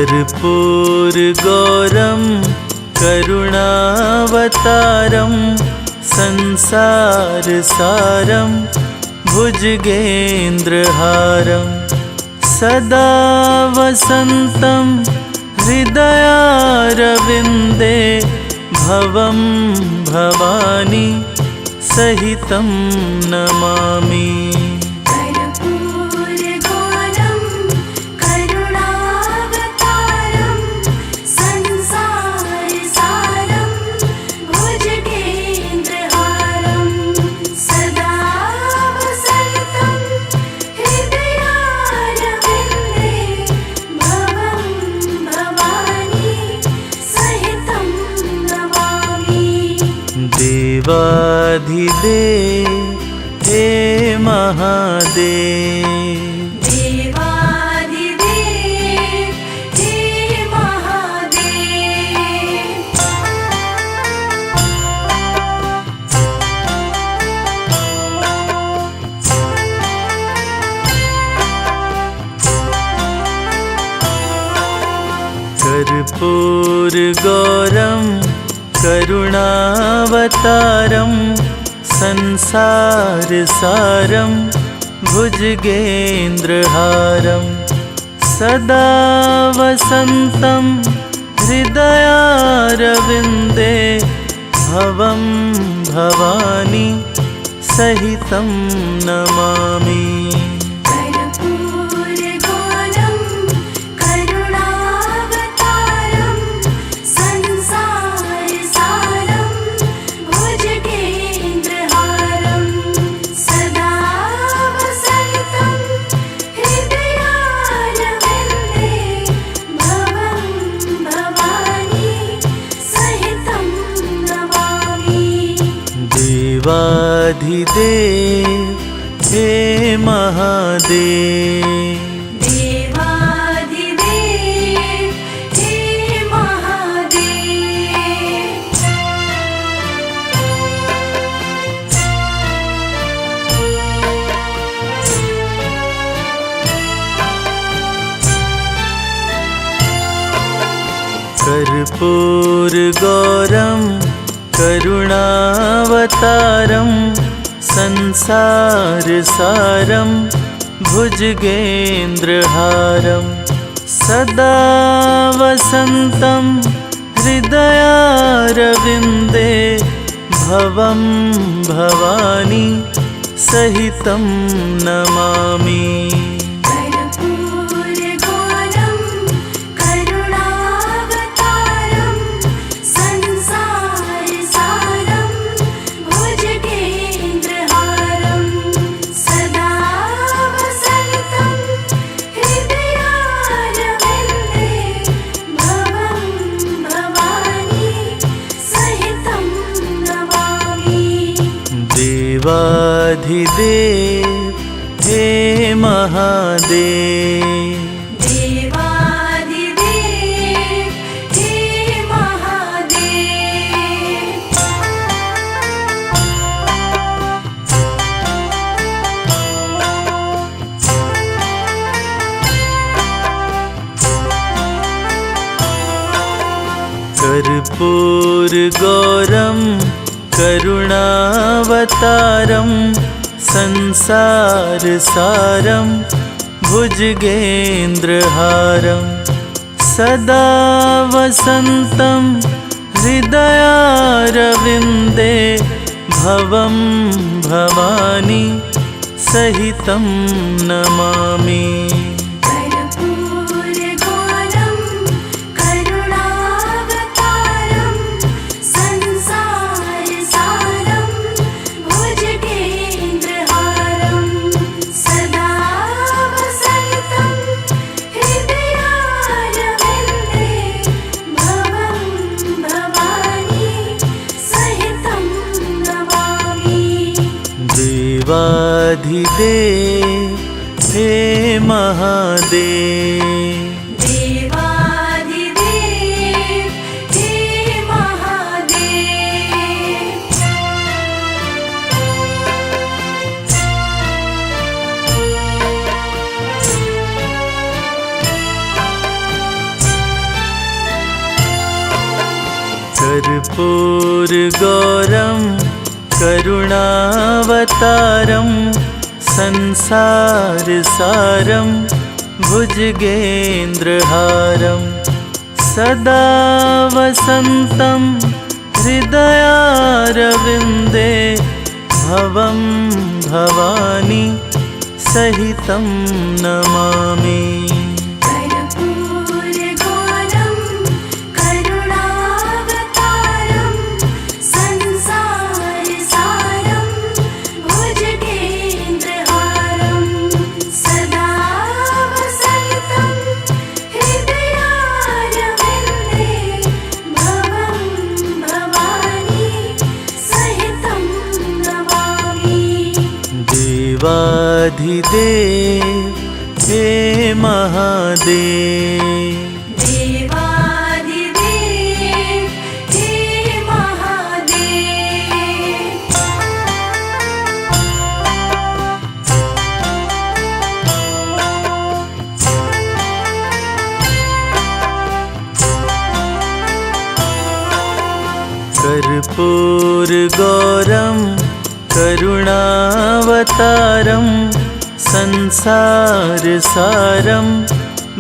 कर्पूरगौरं करुणावतारं संसारसारं भुजगेन्द्रहारं सदा वसन्तं हृदयारविन्दे भवं भवानी सहितं नमामि। देवाधिदेव हे महादेव, देवाधिदेव हे महादेव। कर्पूरगौरं करुणावतारं संसारसारं भुजगेन्द्रहारं सदा वसन्तं हृदयारविन्दे भवं भवानी सहितं नमामि। देवाधिदेव हे महादेव, देवाधिदेव हे महादेव। कर्पूरगौरं करुणावतारं संसारसारं भुजगेन्द्रहारं सदा वसन्तं हृदयारविन्दे भवं भवानी सहितं नमामि। देवाधिदेव हे महादेव, देवाधिदेव हे महादेव। कर्पूरगौरं करुणावतारं संसारसारं भुजगेन्द्रहारं सदा वसन्तं हृदयारविन्दे भवं भवानी सहितं नमामि। देवाधिदेव हे महादेव, देवाधिदेव हे महादेव। कर्पूरगौरं करुणावतारं संसारसारं भुजगेन्द्रहारं सदा वसन्तं हृदयारविन्दे भवं भवानी सहितं नमामि। कर्पूरगौरं करुणावतारं संसारसारं भुजगेन्द्रहारं सदा वसन्तं हृदयारविन्दे भवं भवानी सहितं नमामि। देवाधिदेव हे महादेव, देवादिदेव हे महादेव। कर्पूरगौरं करुणावतारं संसारसारं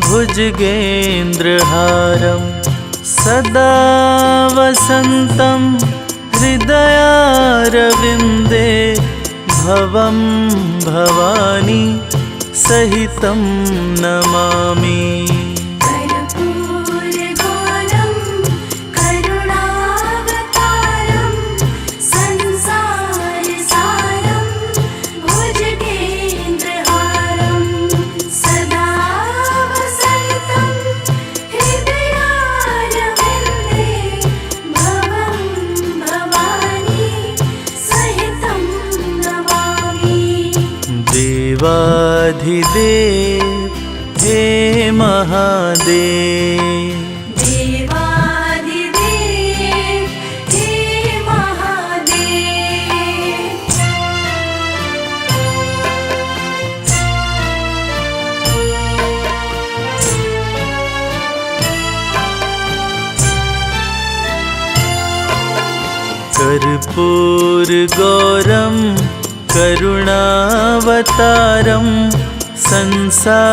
भुजगेन्द्रहारं सदा वसन्तं हृदयारविन्दे भवं भवानी सहितं नमामि। कर्पूरगौरं करुणावतारं संसारसारं भुजगेन्द्रहारं सदा वसन्तं हृदयारविन्दे भवं भवानी सहितं नमामि। देवाधिदेव हे महादेव, देवादिदेव हे महादेव। कर्पूरगौरं करुणावतारं संसारसारं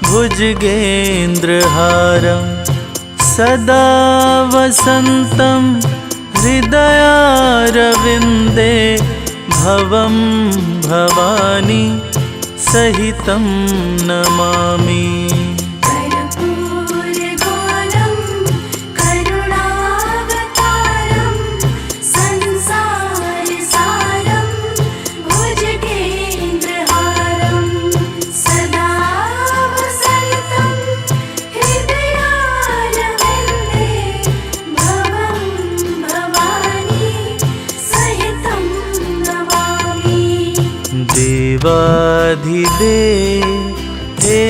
भुजगेन्द्रहारं सदा वसन्तं हृदयारविन्दे भवं भवानी सहितं नमामि। कर्पूरगौरं करुणावतारं संसारसारं भुजगेन्द्रहारं सदा वसन्तं हृदयारविन्दे भवं भवानी सहितं नमामि। देवाधिदेव हे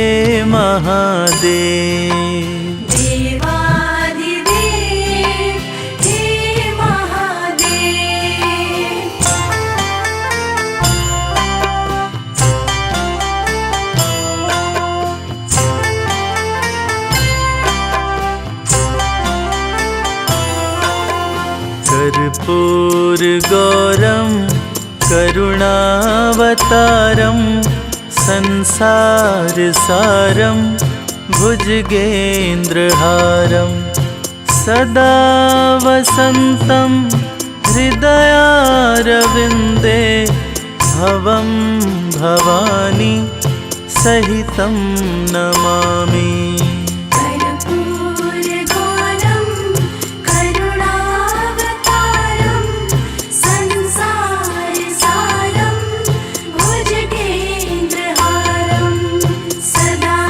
महादेव, देवादिदेव हे महादेव। कर्पूरगौरं करुणावतारं संसारसारं भुजगेन्द्रहारं सदा वसन्तं हृदयारविन्दे भवं भवानी सहितं नमामि। कर्पूरगौरं करुणावतारं संसारसारं भुजगेन्द्रहारं सदा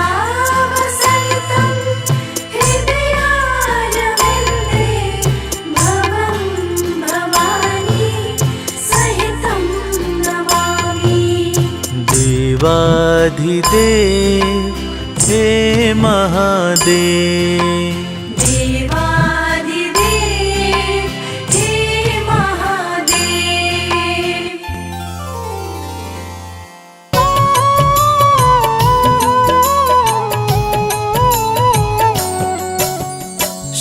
वसन्तं हृदयारविन्दे भवं भवानी सहितं नमामि। देवाधिदेव हे महादेव, देवादिदेव हे महादेव।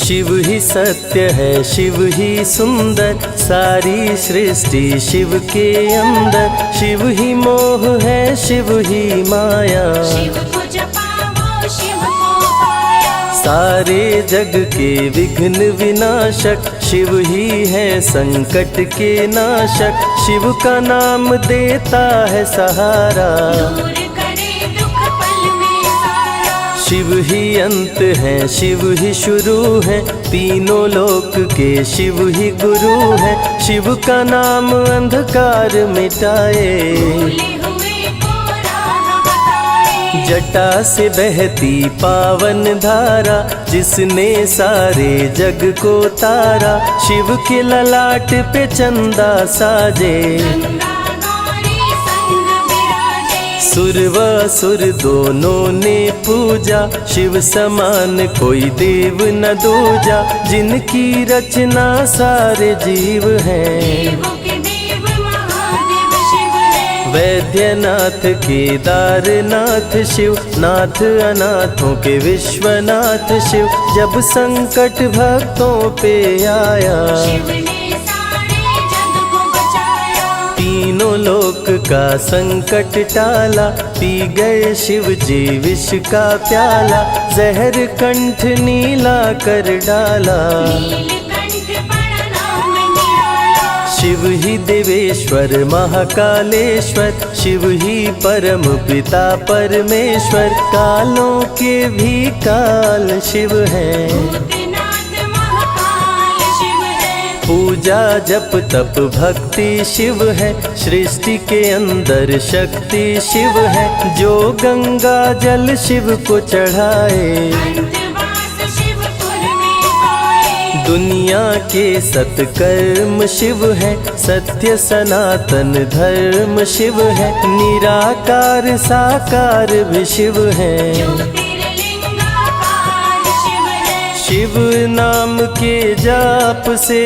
शिव ही सत्य है, शिव ही सुंदर, सारी सृष्टि शिव के अंदर। शिव ही मोह है, शिव ही माया, शिव को जपाओ शिव को पाया। सारे जग के विघ्न विनाशक, शिव ही है संकट के नाशक। शिव का नाम देता है सहारा, दूर करे दुख पल में सारा। शिव ही अंत है, शिव ही शुरू है, तीनों लोक के शिव ही गुरु है। शिव का नाम अंधकार मिटाए, भूले हुए को राह बताए। जटा से बहती पावन धारा, जिसने सारे जग को तारा। शिव के ललाट पे चंदा साजे, गंगा गौरी संग विराजे। सुर व असुर दोनों ने पूजा, शिव समान कोई देव न दूजा। जिनकी रचना सारे जीव हैं, देवों के देव महादेव शिव है। वैद्यनाथ केदारनाथ शिव, नाथ अनाथों के विश्वनाथ शिव। जब संकट भक्तों पे आया, शिव ने सारे जग को बचाया। तीनों लोक का संकट टाला, पी गए शिव जी विष का प्याला। जहर कंठ नीला कर डाला, नीलकंठ बड़ा नाम निराला। शिव ही देवेश्वर महाकालेश्वर, शिव ही परम पिता परमेश्वर। कालों के भी काल शिव हैं, भूतनाथ महाकाल शिव है। पूजा जप तप भक्ति शिव है, सृष्टि के अंदर शक्ति शिव है। जो गंगा जल शिव को चढ़ाए, अंतवास शिवपुर में पाए। दुनिया के सत्कर्म शिव है, सत्य सनातन धर्म शिव है। निराकार साकार भी शिव है, ज्योतिर्लिंगाकार शिव है। शिव नाम के जाप से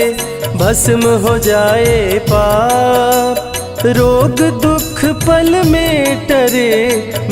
भस्म हो जाए पाप। रोग दुख पल में टरे,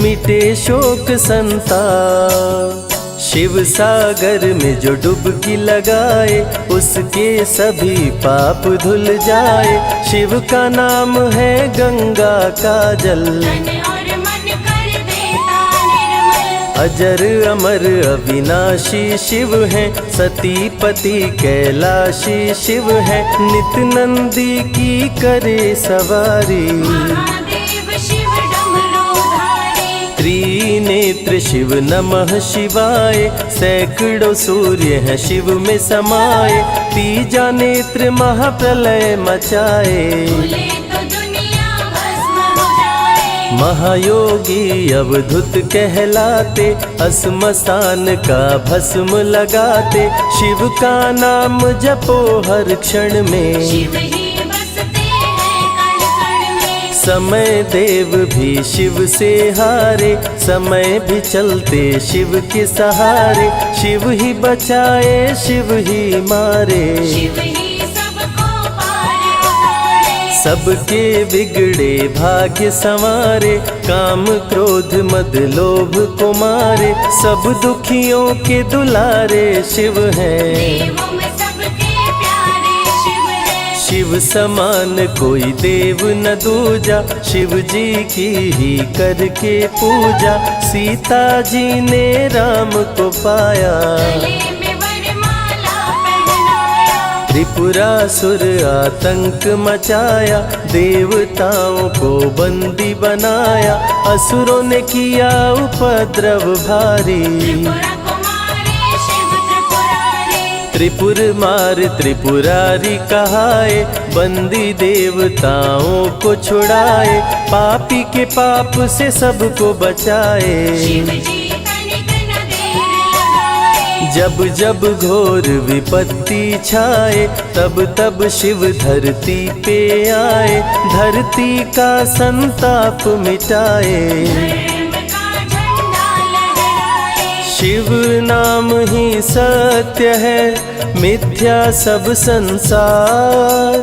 मिटे शोक संताप। शिव सागर में जो डुबकी लगाए, उसके सभी पाप धुल जाए। शिव का नाम है गंगा का जल, तन और मन कर देता निर्मल। अजर अमर अविनाशी शिव है, सतीपति कैलाशी शिव है। नित नंदी की करे सवारी, महादेव शिव डमरूधारी। त्रिनेत्र शिव नमः शिवाय। सैकड़ों सूर्य हैं शिव में समाये, तीजा नेत्र महाप्रलय मचाए। भूले तो दुनिया भस्म हो जाए। महायोगी अवधूत कहलाते, अस्मशान का भस्म लगाते। शिव का नाम जपो हर क्षण में, शिव ही बसते हैं कण कण में। समय देव भी शिव से हारे, समय भी चलते शिव के सहारे। शिव ही बचाए शिव ही मारे, शिव ही सबको पार उतारे। सबके बिगड़े भाग्य संवारे। काम क्रोध मद लोभ को मारे, सब दुखियों के दुलारे शिव हैं। देवों में सबके प्यारे शिव है। शिव समान कोई देव न दूजा, शिव जी की ही करके पूजा। सीता जी ने राम को पाया, गले में वरमाला पहनाया। त्रिपुरासुर आतंक मचाया। देवताओं को बंदी बनाया, असुरों ने किया उपद्रव भारी। त्रिपुरा कुमारी शिव त्रिपुरारी। त्रिपुर मार त्रिपुरारी कहाए, बंदी देवताओं को छुड़ाए। पापी के पाप से सबको बचाए, शिव जी तनिक न देर लगाए। जब जब घोर विपत्ति छाए, तब तब शिव धरती पे आए। धरती का संताप मिटाए, धर्म का झंडा लहराए। शिव नाम ही सत्य है, मिथ्या सब संसार।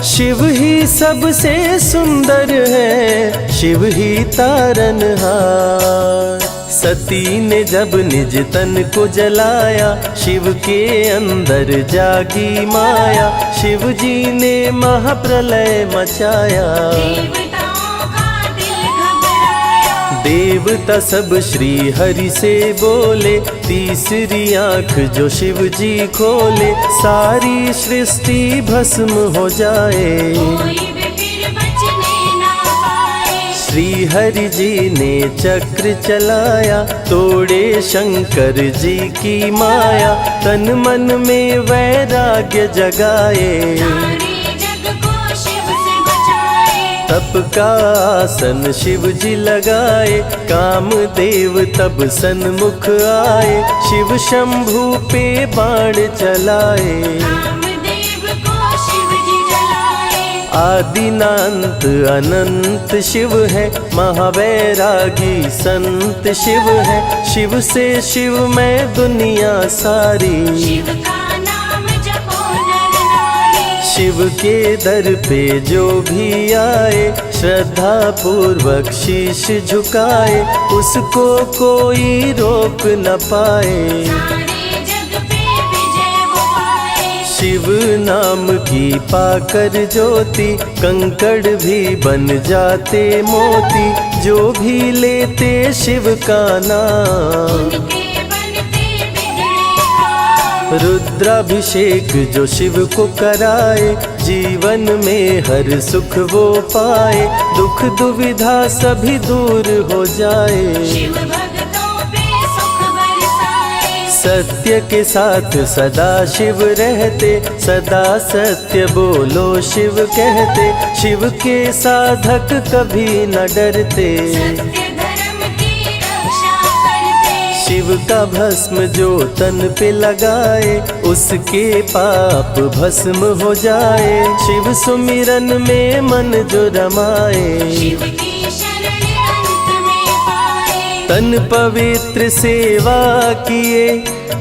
शिव ही सबसे सुंदर है, शिव ही तारनहार। सती ने जब निज तन को जलाया, शिव के अंदर जागी माया, शिव जी ने महाप्रलय मचाया। देवताओं का दिल घबराया, देवता सब श्री हरि से बोले, तीसरी आंख जो शिव जी खोले, सारी सृष्टि भस्म हो जाए। कोई भी फिर बचने ना पाए। श्री हरि जी ने चक्र चलाया, तोड़े शंकर जी की माया, तन मन में वैराग्य जगाए। सारे जग को शिव से बचाए। तप का आसन शिव जी लगाए, कामदेव तब सन्मुख आए, शिव शंभू पे बाण चलाए। कामदेव को शिव जी जलाए। आदिनांत अनंत शिव है, महावैरागी संत शिव है, शिव से शिव में दुनिया सारी। शिव का नाम जपो नर नारी। शिव के दर पे जो भी आए, श्रद्धा पूर्वक शीश झुकाए, उसको कोई रोक न पाए। सारे जग पे विजय वो पाए। शिव नाम की पाकर ज्योति, कंकड़ भी बन जाते मोती, जो भी लेते शिव का नाम। उनके बनते बिगड़े काम। रुद्राभिषेक जो शिव को कराए, जीवन में हर सुख वो पाए, दुख दुविधा सभी दूर हो जाए। शिव भक्तों पे सुख बरसाए। सत्य के साथ सदा शिव रहते, सदा सत्य बोलो शिव कहते, शिव के साधक कभी न डरते। सत्य धर्म की रक्षा करते। शिव का भस्म जो तन पे लगाए, उसके पाप भस्म हो जाए। शिव सुमिरन में मन जो रमाए, शिव की शरण अंत में पाए। तन पवित्र सेवा किए,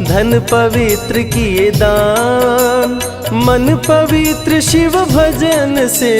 धन पवित्र किए दान, मन पवित्र शिव भजन से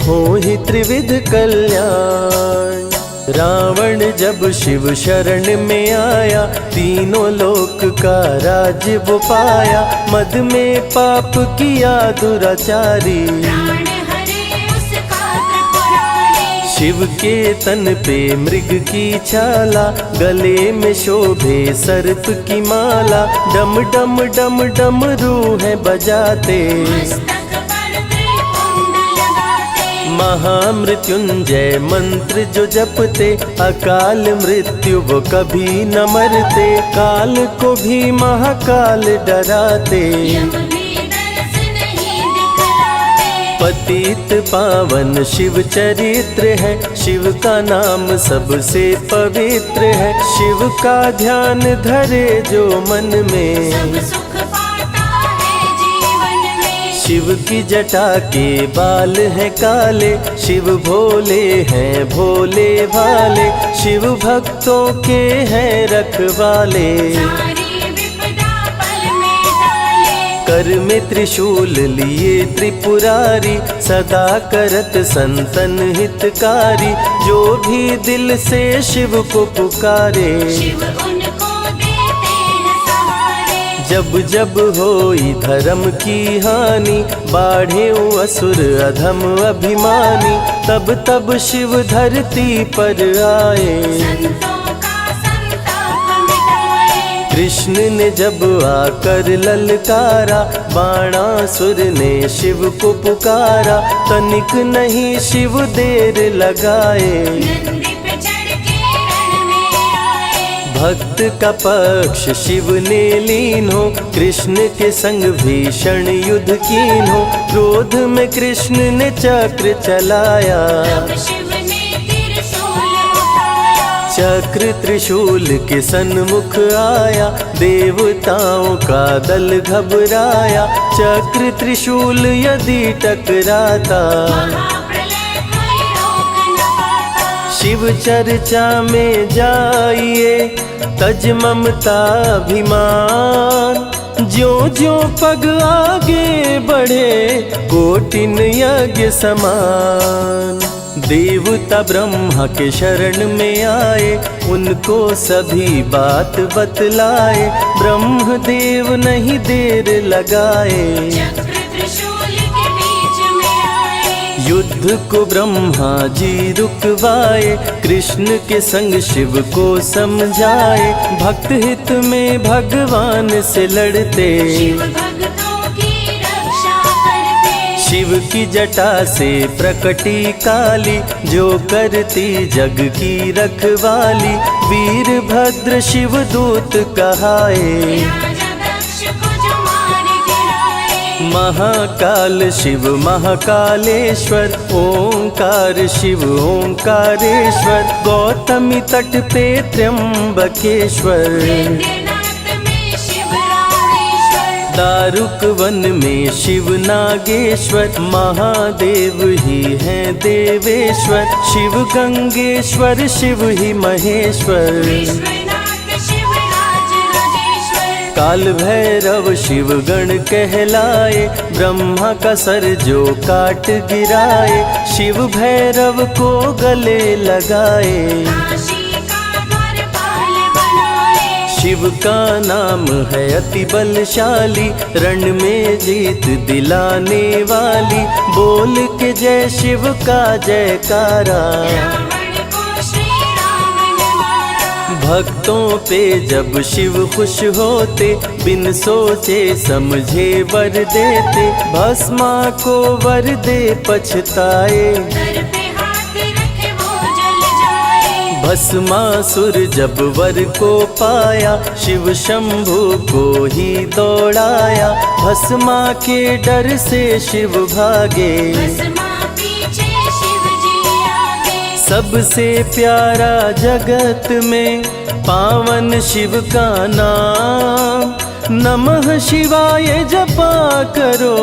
हो ही त्रिविध कल्याण। रावण जब शिव शरण में आया, तीनों लोक का राज वो पाया, मद में पाप किया दुराचारी। प्राण हरे उसका त्रिपुरारी। शिव के तन पे मृग की छाला, गले में शोभे सर्प की माला, डम डम डम डम रूह बजाते। मस्तक पर त्रिपुंड लगाते। महामृत्युंजय मंत्र जो जपते, अकाल मृत्यु वो कभी न मरते, काल को भी महाकाल डराते। यम भी दर्श नहीं दिखलाते। पतित पावन शिव चरित्र है, शिव का नाम सबसे पवित्र है, शिव का ध्यान धरे जो मन में, सब सुख पाता है जीवन में। शिव की जटा के बाल हैं काले, शिव भोले हैं भोले भाले, शिव भक्तों के हैं रखवाले। सारी विपदा पल में टाले। कर में त्रिशूल लिए त्रिपुरारी, सदा करत संतन हितकारी, जो भी दिल से शिव को पुकारे। शिव उनको देते हैं सहारे। जब जब होई धर्म की हानि, बाढ़े असुर अधम अभिमानी, तब तब शिव धरती पर आए। संतों का संताप मिटाए। कृष्ण ने जब आकर ललकारा, बाणासुर ने शिव को पुकारा, तनिक नहीं शिव देर लगाए। नंदी पे चढ़ के रण में आए। भक्त का पक्ष शिव ने लीन हो, कृष्ण के संग भीषण युद्ध कीन हो, क्रोध में कृष्ण ने चक्र चलाया। तब शिव ने त्रिशूल उठाया। चक्र त्रिशूल के सन्मुख आया, देवताओं का दल घबराया, चक्र त्रिशूल यदि टकराता, महाप्रलय कोई रोक न पाता। शिव चर्चा में जाइए, तज ममता अभिमान, ज्यों ज्यों पग आगे बढ़े, कोटिन यज्ञ समान। देवता ब्रह्मा के शरण में आए, उनको सभी बात बतलाए। ब्रह्मदेव नहीं देर लगाए, चक्र त्रिशूल के बीच में आए। युद्ध को ब्रह्मा जी रुकवाए, कृष्ण के संग शिव को समझाए। भक्त हित में भगवान से लड़ते, शिव भक्तों की रक्षा करते। शिव की जटा से प्रकटी काली, जो करती जग की रखवाली। वीरभद्र शिव दूत कहाए, राजा दक्ष को जो मार गिराए। महाकाल शिव महाकालेश्वर, ओंकार शिव ओंकारेश्वर। गौतमी तट पे त्र्यंबकेश्वर, वैद्यनाथ में शिव रामेश्वर। दारुक वन में शिव नागेश्वर। महादेव ही हैं देवेश्वर, शिव गंगेश्वर शिव ही महेश्वर। विश्वनाथ शिव राजराजेश्वर। काल भैरव शिव गण कहलाए, ब्रह्मा का सर जो काट गिराए। शिव भैरव को गले लगाए, काशी का द्वारपाल बनाए। शिव का नाम है अति बलशाली, रण में जीत दिलाने वाली। बोल के जय शिव का जयकारा, रावण को श्री राम ने मारा। भक्तों पे जब शिव खुश होते, बिन सोचे समझे वर देते। भस्मा को वर दे पछताए, सर पे हाथ रखे वो जल जाए। भस्मासुर जब वर को पाया, शिव शंभु को ही दौड़ाया। भस्मा के डर से शिव भागे, भस्मा पीछे शिव जी आगे। सबसे प्यारा जगत में पावन शिव का नाम। नमः शिवाय जपा करो,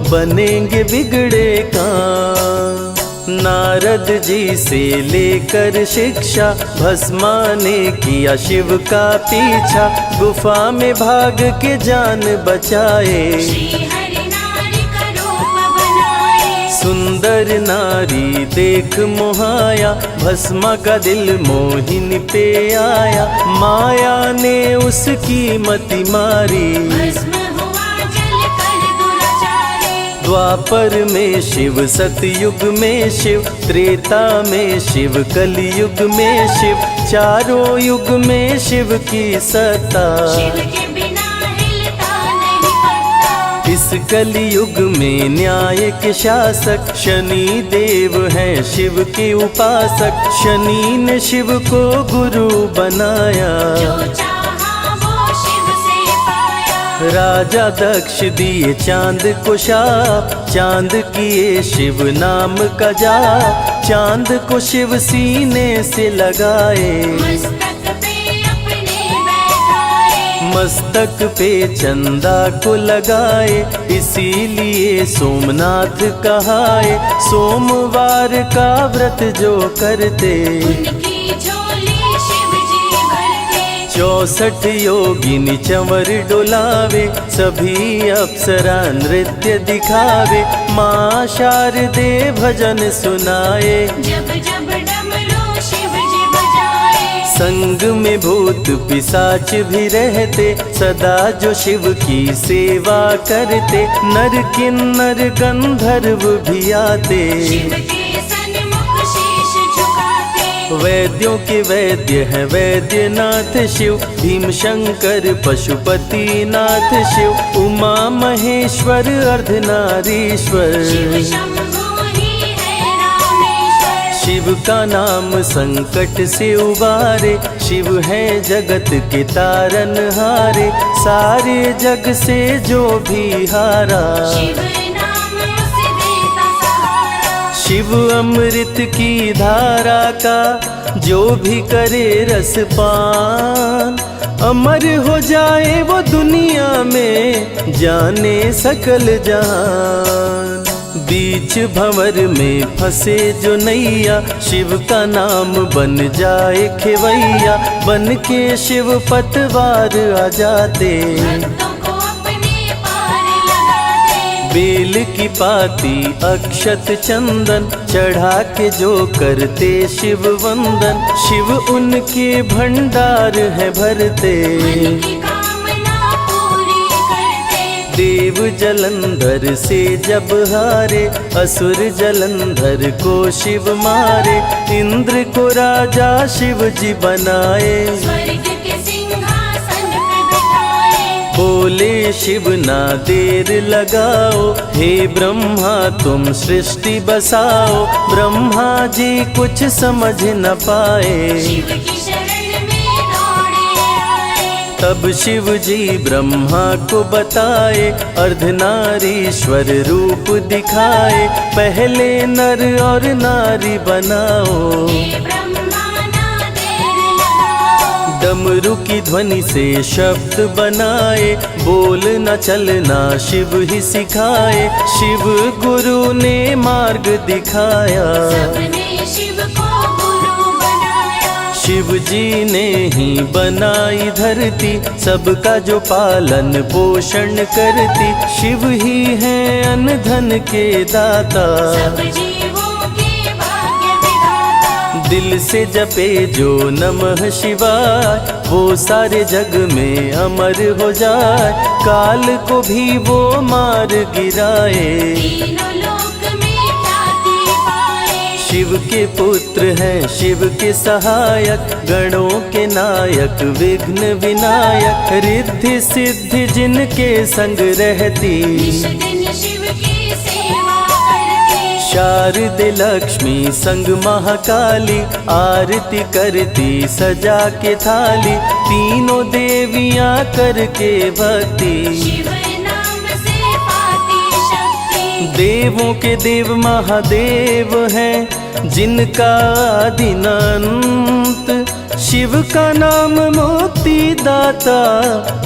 बनेंगे बिगड़े काम। नारद जी से लेकर शिक्षा, भस्मा ने किया शिव का पीछा। गुफा में भाग के जान बचाए, श्री हरि नारी का रूप बनाए। सुंदर नारी देख मोहाया, भस्मा का दिल मोहिनी पे आया। माया ने उसकी मति मारी, भस्म हुआ जल कर दुराचारी। द्वापर में शिव सतयुग में शिव, त्रेता में शिव कलयुग में शिव। चारों युग में शिव की सत्ता, शिव के बिना हिलता नहीं पत्ता। इस कलयुग में न्याय के शासक, शनि देव हैं शिव के उपासक। शनि ने शिव को गुरु बनाया, जो चाहा वो शिव से पाया। राजा दक्ष दिए चांद को शाप, चांद किए शिव नाम का जाप। चांद को शिव सीने से लगाए, मस्तक पे अपने बैठाए। मस्तक पे चंदा को लगाए। इसीलिए सोमनाथ कहाए, सोमवार का व्रत जो करते। उनकी झोली शिव जी भरते। 64 योगिनी चंवर डोलावे, सभी अप्सरा नृत्य दिखावे। माँ शारदे भजन सुनाए, जब जब डमरू शिव जी बजाए। संग में भूत पिशाच भी रहते, सदा जो शिव की सेवा करते। नर किन्नर गंधर्व भी आते, शिव के सन्मुख शीश झुकाते। वैद्यों के वैद्य है वैद्यनाथ शिव। भीम शंकर पशुपति नाथ शिव। उमा महेश्वर अर्धनारीश्वर, शिव शंभु ही है रामेश्वर। शिव का नाम संकट से उबारे। शिव है जगत के तारनहारे, सारे जग से जो भी हारा। शिव नाम उसे देता सहारा। शिव अमृत की धारा का जो भी करे रसपान, अमर हो जाए वो दुनिया में, जाने सकल जहान। बीच भंवर में फंसे जो नैया, शिव का नाम बन जाए खेवैया। बन के शिव पतवार आ जाते, भक्तों को अपने पार लगाते। बेल की पाती अक्षत चंदन चढ़ा के जो करते शिव वंदन, शिव उनके भंडार है भरते। मन की कामना पूरी करते। देव जलंधर से जब हारे, असुर जलंधर को शिव मारे। इंद्र को राजा शिव जी बनाए, स्वर्ग के सिंहासन पे बिठाए। बोले शिव ना देर लगाओ, हे ब्रह्मा तुम सृष्टि बसाओ। ब्रह्मा जी कुछ समझ न पाए, शिव की शरण में दौड़े आए। तब शिव जी ब्रह्मा को बताए, अर्धनारीश्वर रूप दिखाए। पहले नर और नारी बनाओ, हे ब्रह्मा ना देर लगाओ। डमरू की ध्वनि से शब्द बनाए। बोल न चलना शिव ही सिखाए, शिव गुरु ने मार्ग दिखाया। सबने शिव को गुरु बनाया। शिव जी ने ही बनाई धरती, सबका जो पालन पोषण करती। शिव ही है अन्न धन के दाता, सब जीवों के भाग्य विधाता। दिल से जपे जो नमः शिवाय, वो सारे जग में अमर हो जाए। काल को भी वो मार गिराए, तीनों लोक में ख्याति पाए। शिव के पुत्र हैं शिव के सहायक, गणों के नायक विघ्न विनायक। रिद्धि सिद्धि जिनके संग रहती, निश दिन शिव की सेवा करते। शारदे लक्ष्मी संग महाकाली, आरती करती सजा के थाली। तीनों देवियां करके भक्ति, शिव नाम से पाती शक्ति। देवों के देव महादेव हैं, जिनका आदि न अंत। शिव का नाम मुक्ति दाता,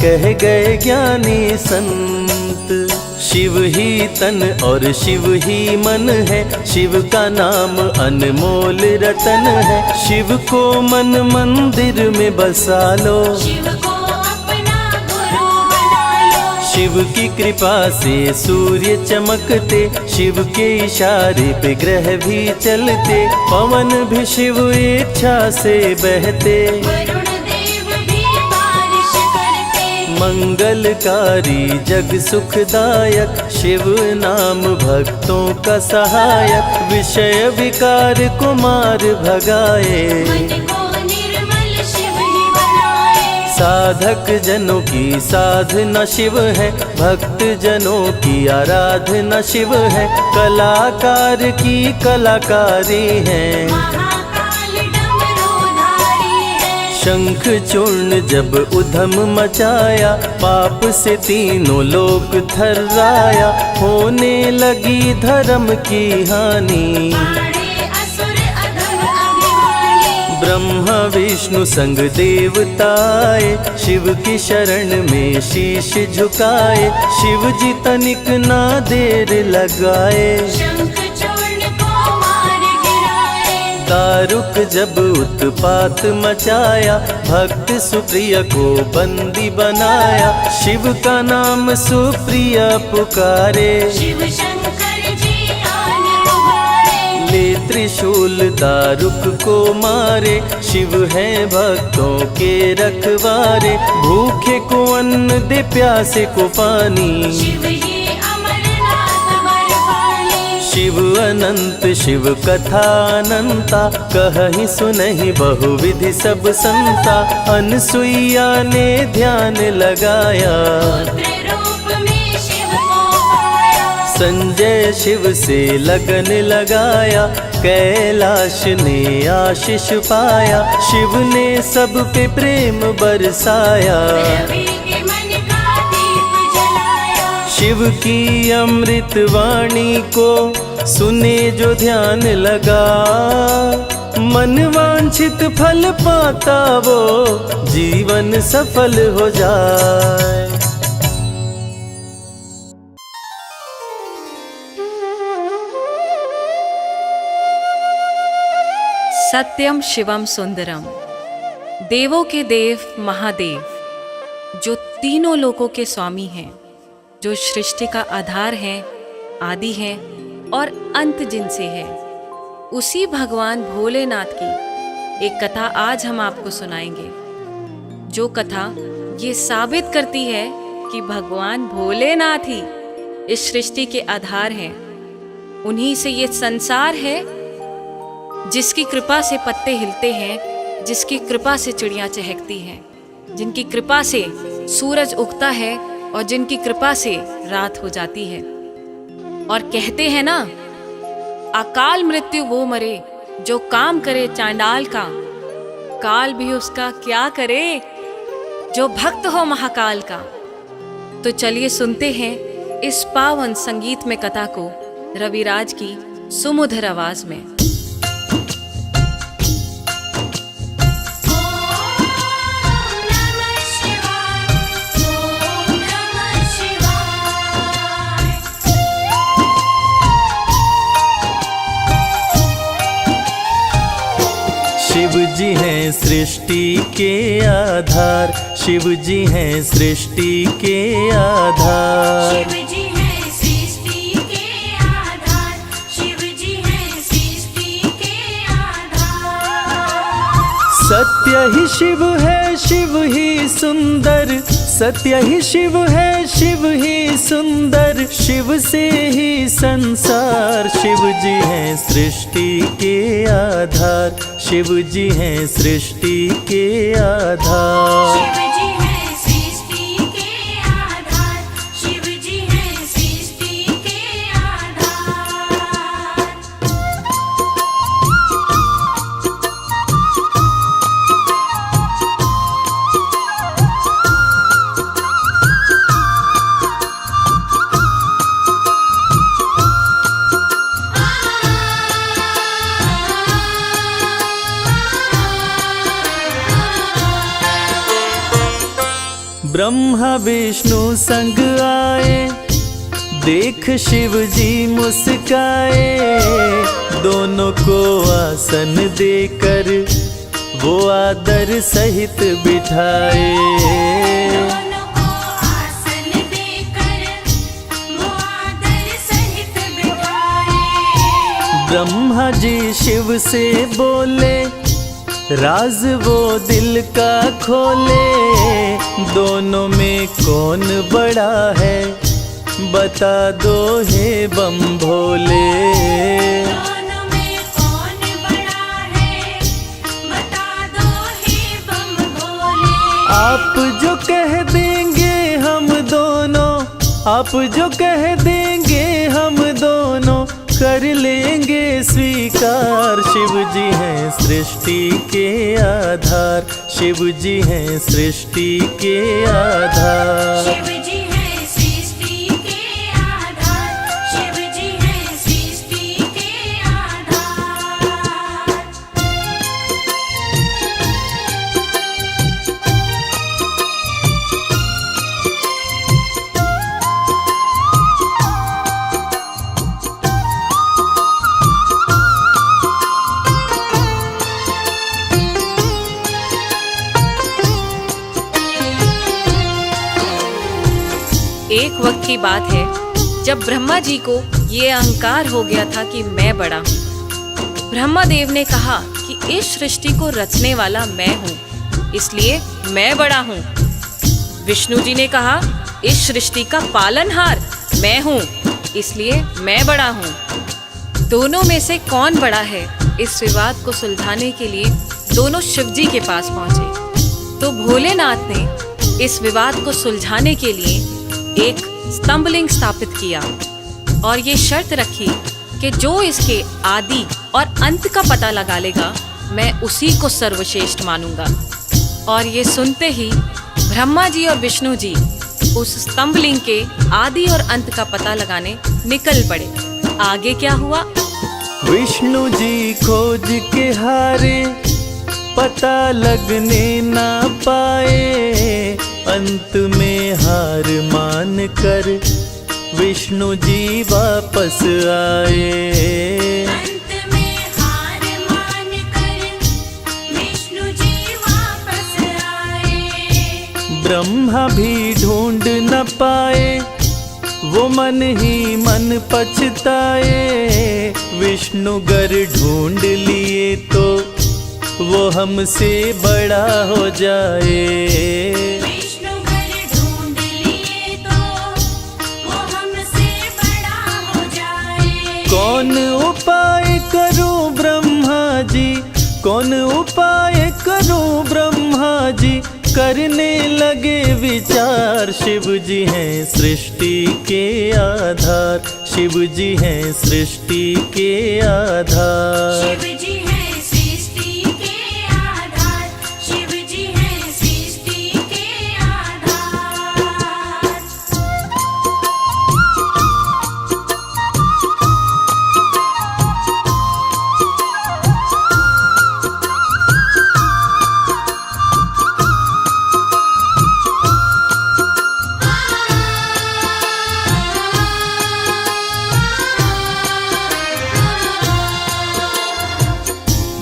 कह गए ज्ञानी संत। शिव ही तन और शिव ही मन है, शिव का नाम अनमोल रतन है। शिव को मन मंदिर में बसा लो, शिव को अपना गुरु बना लो। शिव की कृपा से सूर्य चमकते, शिव के इशारे पे ग्रह भी चलते। पवन भी शिव इच्छा से बहते, वरुण देव भी बारिश करते। मंगलकारी जग सुखदायक, शिव नाम भक्तों का सहायक। विषय विकार को मार भगाए, मन को निर्मल शिव ही बनाए। साधक जनों की साधना शिव है, भक्त जनों की आराधना शिव है। कलाकार की कलाकारी है, महाकाल डमरूधारी है। शंख चूर्ण जब उधम मचाया, पाप से तीनों लोक थर्राया। होने लगी धर्म की हानि, बाड़े असुर अधम अभिमानी। ब्रह्मा विष्णु संग देवताए, शिव की शरण में शीश झुकाए। शिव जी तनिक ना देर लगाए, शंख चूर्ण को मार गिराए। दारुक जब उत्पात मचाया, भक्त सुप्रिय को बंदी बनाया। शिव का नाम सुप्रिय पुकारे, शिव शंकर जी आन उबारे। ले त्रिशूल दारुक को मारे। शिव है भक्तों के रखवारे, भूखे को अन्न दे प्यासे को पानी। शिव ही अमरनाथ बरपाली। शिव अनंत शिव कथा अनंता, कहीं सुनहि बहुविधि सब संता। अनसुईया ने ध्यान लगाया, पुत्र रूप में शिव को पाया। संजय शिव से लगन लगाया। कैलाश ने आशीष पाया, शिव ने सब पे प्रेम बरसाया। रवि के मन का दीप जलाया। शिव की अमृत वाणी को सुने जो ध्यान लगा, मन वांछित फल पाता वो जीवन सफल हो जाए। सत्यम शिवम सुंदरम, देवों के देव महादेव, जो तीनों लोकों के स्वामी हैं, जो सृष्टि का आधार हैं, आदि हैं और अंत जिनसे है। उसी भगवान भोलेनाथ की एक कथा आज हम आपको सुनाएंगे, जो कथा ये साबित करती है कि भगवान भोलेनाथ ही इस सृष्टि के आधार हैं। उन्हीं से ये संसार है, जिसकी कृपा से पत्ते हिलते हैं, जिसकी कृपा से चिड़ियाँ चहकती हैं, जिनकी कृपा से सूरज उगता है और जिनकी कृपा से रात हो जाती है। और कहते हैं ना, अकाल मृत्यु वो मरे जो काम करे चांडाल का, काल भी उसका क्या करे जो भक्त हो महाकाल का। तो चलिए सुनते हैं इस पावन संगीत में कथा को रविराज की सुमधुर आवाज में। शिव जी हैं सृष्टि के आधार, शिव जी हैं सृष्टि के आधार। शिव जी हैं सृष्टि के आधार, शिव जी हैं सृष्टि के आधार। सत्य ही शिव है, शिव ही सुंदर, सत्य ही शिव है, शिव ही सुंदर, शिव से ही संसार। शिव जी हैं सृष्टि के आधार, शिव जी हैं सृष्टि के आधार। शिव जी हैं सृष्टि के आधार, शिव जी हैं सृष्टि के आधार। ब्रह्मा विष्णु संग आए, देख शिव जी मुस्काए, दोनों को आसन देकर वो आदर सहित बिठाए। दोनों को आसन देकर वो आदर सहित बिठाए। ब्रह्मा जी शिव से बोले, राज वो दिल का खोले, दोनों में कौन बड़ा है बता दो हे बम भोले। दोनों में कौन बड़ा है बता दो हे बम भोले। आप जो कह देंगे हम दोनों, आप जो कह देंगे हम दोनों कर लेंगे स्वीकार। शिव जी हैं सृष्टि के आधार, शिव जी हैं सृष्टि के आधार। शिव जी हैं सृष्टि के आधार, शिव जी हैं सृष्टि के आधार। एक वक्त की बात है जब ब्रह्मा जी को ये अहंकार हो गया था कि मैं बड़ा हूँ। ब्रह्मा देव ने कहा कि इस सृष्टि को रचने वाला मैं हूँ, इसलिए मैं बड़ा हूँ। विष्णु जी ने कहा इस सृष्टि का पालनहार मैं हूँ, इसलिए मैं बड़ा हूँ। दोनों में से कौन बड़ा है, इस विवाद को सुलझाने के लिए दोनों शिव जी के पास पहुंचे। तो भोलेनाथ ने इस विवाद को सुलझाने के लिए एक स्तंभलिंग स्थापित किया और ये शर्त रखी कि जो इसके आदि और अंत का पता लगा लेगा, मैं उसी को सर्वश्रेष्ठ मानूंगा। और ये सुनते ही ब्रह्मा जी और विष्णु जी उस स्तंभलिंग के आदि और अंत का पता लगाने निकल पड़े। आगे क्या हुआ? विष्णु जी खोज के हारे, पता लगने ना पाए, अंत में हार मान कर विष्णु जी वापस आए। अंत में हार मान कर विष्णु जी वापस आए। ब्रह्मा भी ढूंढ न पाए, वो मन ही मन पछताए। विष्णु गर ढूंढ लिए तो वो हमसे बड़ा हो जाए। विष्णु घर ढूंढ लिए तो वो हमसे बड़ा हो जाए। कौन उपाय करूं ब्रह्मा जी, कौन उपाय करूं ब्रह्मा जी, करने लगे विचार। शिव जी हैं सृष्टि के आधार, शिव जी हैं सृष्टि के आधार। शिव जी है सृष्टि के आधार, शिव जी है सृष्टि के आधार।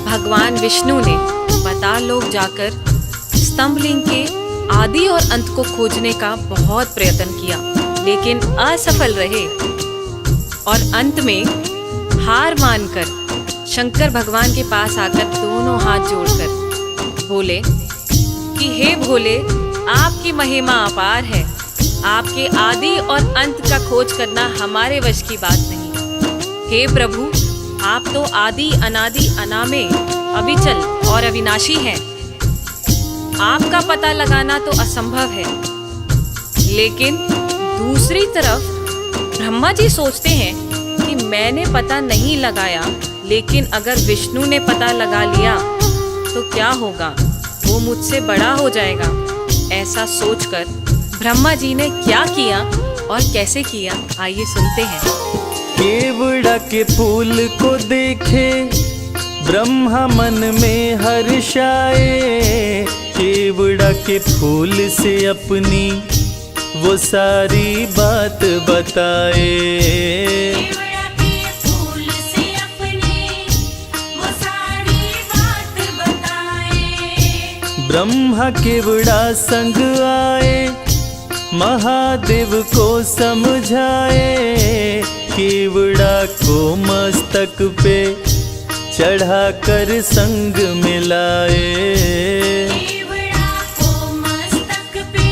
भगवान विष्णु ने पाताल लोक जाकर स्तंभलिंग के आदि और अंत को खोजने का बहुत प्रयत्न किया, लेकिन असफल रहे। और अंत में हार मानकर शंकर भगवान के पास आकर दोनों हाथ जोड़कर बोले कि हे भोले, आपकी महिमा अपार है, आपके आदि और अंत का खोज करना हमारे वश की बात नहीं। हे प्रभु, आप तो आदि अनादि अनामे अविचल और अविनाशी हैं। आपका पता लगाना तो असंभव है। लेकिन दूसरी तरफ ब्रह्मा जी सोचते हैं कि मैंने पता नहीं लगाया, लेकिन अगर विष्णु ने पता लगा लिया तो क्या होगा, वो मुझसे बड़ा हो जाएगा। ऐसा सोचकर ब्रह्मा जी ने क्या किया और कैसे किया, आइए सुनते हैं। केवड़ा के फूल को देखे ब्रह्मा मन में हर्षाए। केवड़ा के फूल से अपनी वो सारी बात बताए। केवड़ा के फूल से अपनी वो सारी बात बताए। ब्रह्मा केवड़ा संग आए, महादेव को समझाए। केवड़ा को मस्तक पे चढ़ाकर संग मिलाए। केवड़ा को मस्तक पे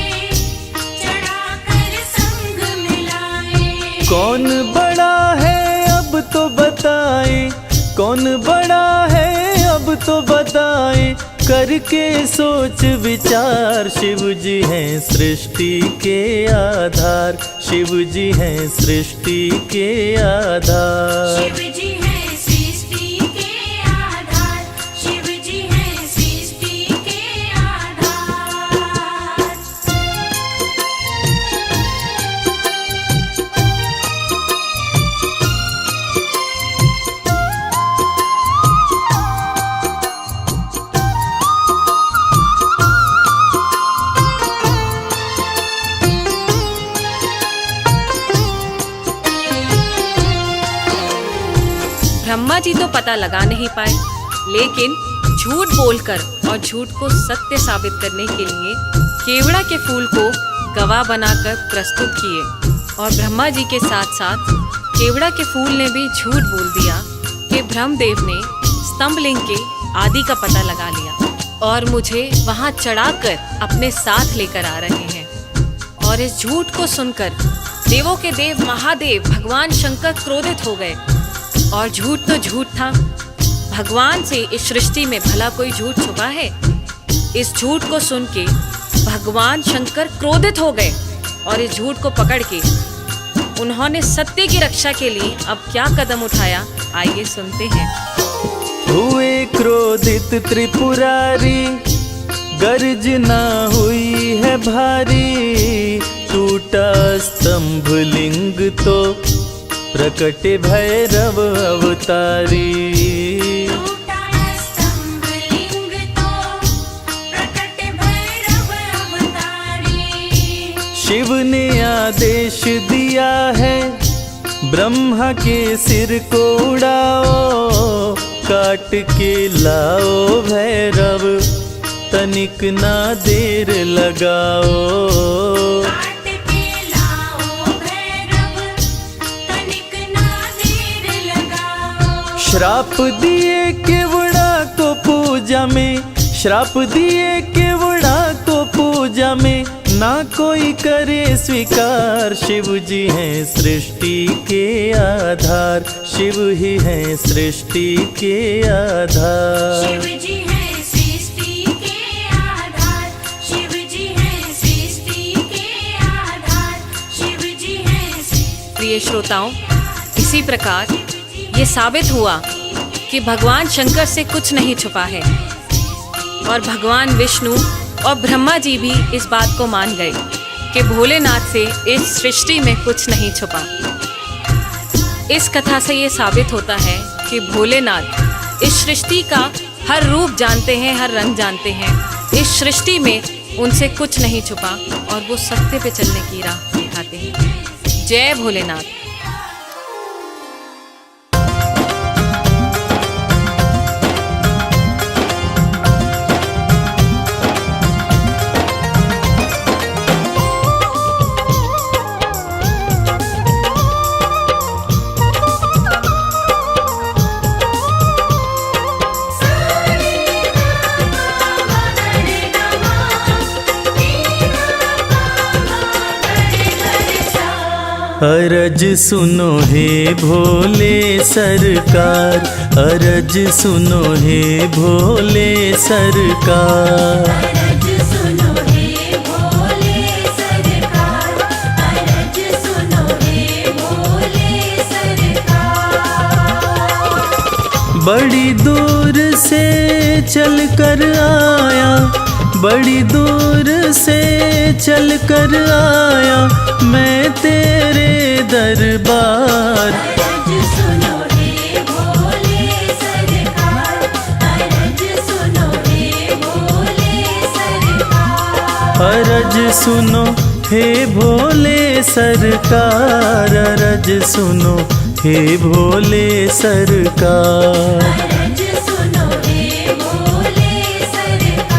चढ़ाकर संग मिलाए। कौन बड़ा है अब तो बताए, कौन बड़ा है अब तो बताए। करके सोच विचार, शिव जी हैं सृष्टि के आधार, शिव जी हैं सृष्टि के आधार। शिव जी है सृष्टि के आधार, शिव जी है सृष्टि के आधार। ब्रह्मा जी तो पता लगा नहीं पाए, लेकिन झूठ बोलकर और झूठ को सत्य साबित करने के लिए केवड़ा के फूल को गवाह बनाकर प्रस्तुत किए। और ब्रह्मा जी के साथ साथ केवड़ा के फूल ने भी झूठ बोल दिया कि ब्रह्मदेव ने स्तंभलिंग के आदि का पता लगा लिया और मुझे वहां चढ़ाकर अपने साथ लेकर आ रहे हैं। और इस झूठ को सुनकर देवों के देव महादेव भगवान शंकर क्रोधित हो गए। और झूठ तो झूठ था, भगवान से इस सृष्टि में भला कोई झूठ छुपा है। इस झूठ को सुन के भगवान शंकर क्रोधित हो गए और इस झूठ को पकड़ के उन्होंने सत्य की रक्षा के लिए अब क्या कदम उठाया, आइए सुनते हैं। हुए क्रोधित त्रिपुरारी, गर्जना हुई है भारी। टूटा स्तंभ लिंग तो प्रकटे भैरव अवतारी। टूटा स्तंभ लिंग तो प्रकटे भैरव अवतारी। शिव ने आदेश दिया है, ब्रह्मा के सिर को उड़ाओ। काट के लाओ भैरव, तनिक ना देर लगाओ। काट के लाओ भैरव, श्राप दिए केवड़ा को पूजा में, श्राप दिए केवड़ा को पूजा में, ना कोई करे स्वीकार। शिव जी हैं सृष्टि के आधार, शिव ही हैं सृष्टि के आधार। शिव जी हैं सृष्टि के आधार, शिव जी हैं सृष्टि के आधार, शिव जी हैं सृष्टि। प्रिय श्रोताओं, इसी प्रकार ये साबित हुआ कि भगवान शंकर से कुछ नहीं छुपा है और भगवान विष्णु और ब्रह्मा जी भी इस बात को मान गए कि भोलेनाथ से इस सृष्टि में कुछ नहीं छुपा। इस कथा से ये साबित होता है कि भोलेनाथ इस सृष्टि का हर रूप जानते हैं, हर रंग जानते हैं। इस सृष्टि में उनसे कुछ नहीं छुपा और वो सत्य पे चलने की राह दिखाते हैं। जय भोलेनाथ। अरज सुनो हे भोले सरकार, अरज सुनो हे भोले सरकार। अरज सुनो हे भोले सरकार, अरज सुनो हे भोले सरकार। बड़ी दूर से चल कर आया, बड़ी दूर से चल कर आया मैं तेरे दरबार। अरज सुनो हे भोले सरकार, अरज सुनो हे भोले सरकार। अरज सुनो हे भोले सरकार, अरज सुनो हे भोले सरकार। अरज सुनो हे भोले सरकार।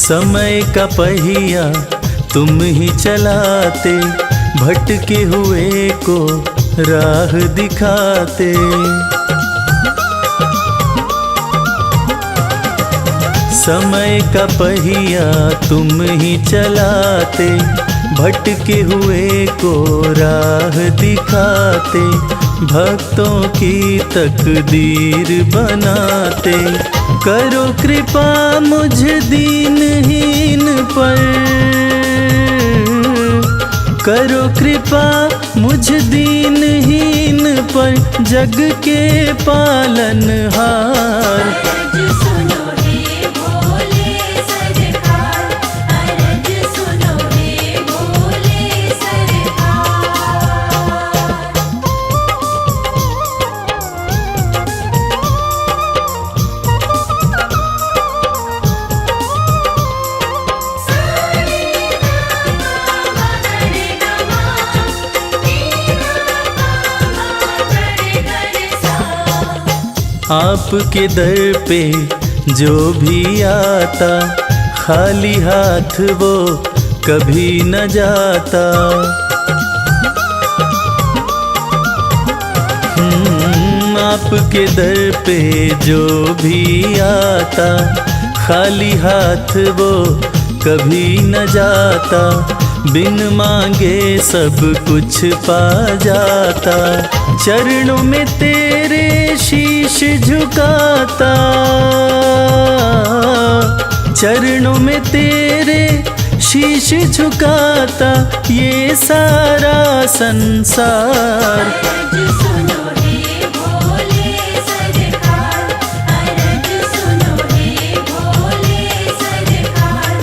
समय का पहिया तुम ही चलाते, भटके हुए को राह दिखाते। समय का पहिया तुम ही चलाते, भटके हुए को राह दिखाते। भक्तों की तकदीर बनाते, करो कृपा मुझ दीनहीन पर, करो कृपा मुझ दीनहीन पर, जग के पालनहार। अरज सुनो हे भोले सरकार, अरज सुनो हे भोले सरकार। आपके दर पे जो भी आता, खाली हाथ वो कभी न जाता। आपके दर पे जो भी आता, खाली हाथ वो कभी न जाता। बिन मांगे सब कुछ पा जाता, चरणों में तेरे शीश झुकाता, चरणों में तेरे शीश झुकाता ये सारा संसार। अरज सुनो हे भोले सरकार, अरज सुनो हे भोले सरकार,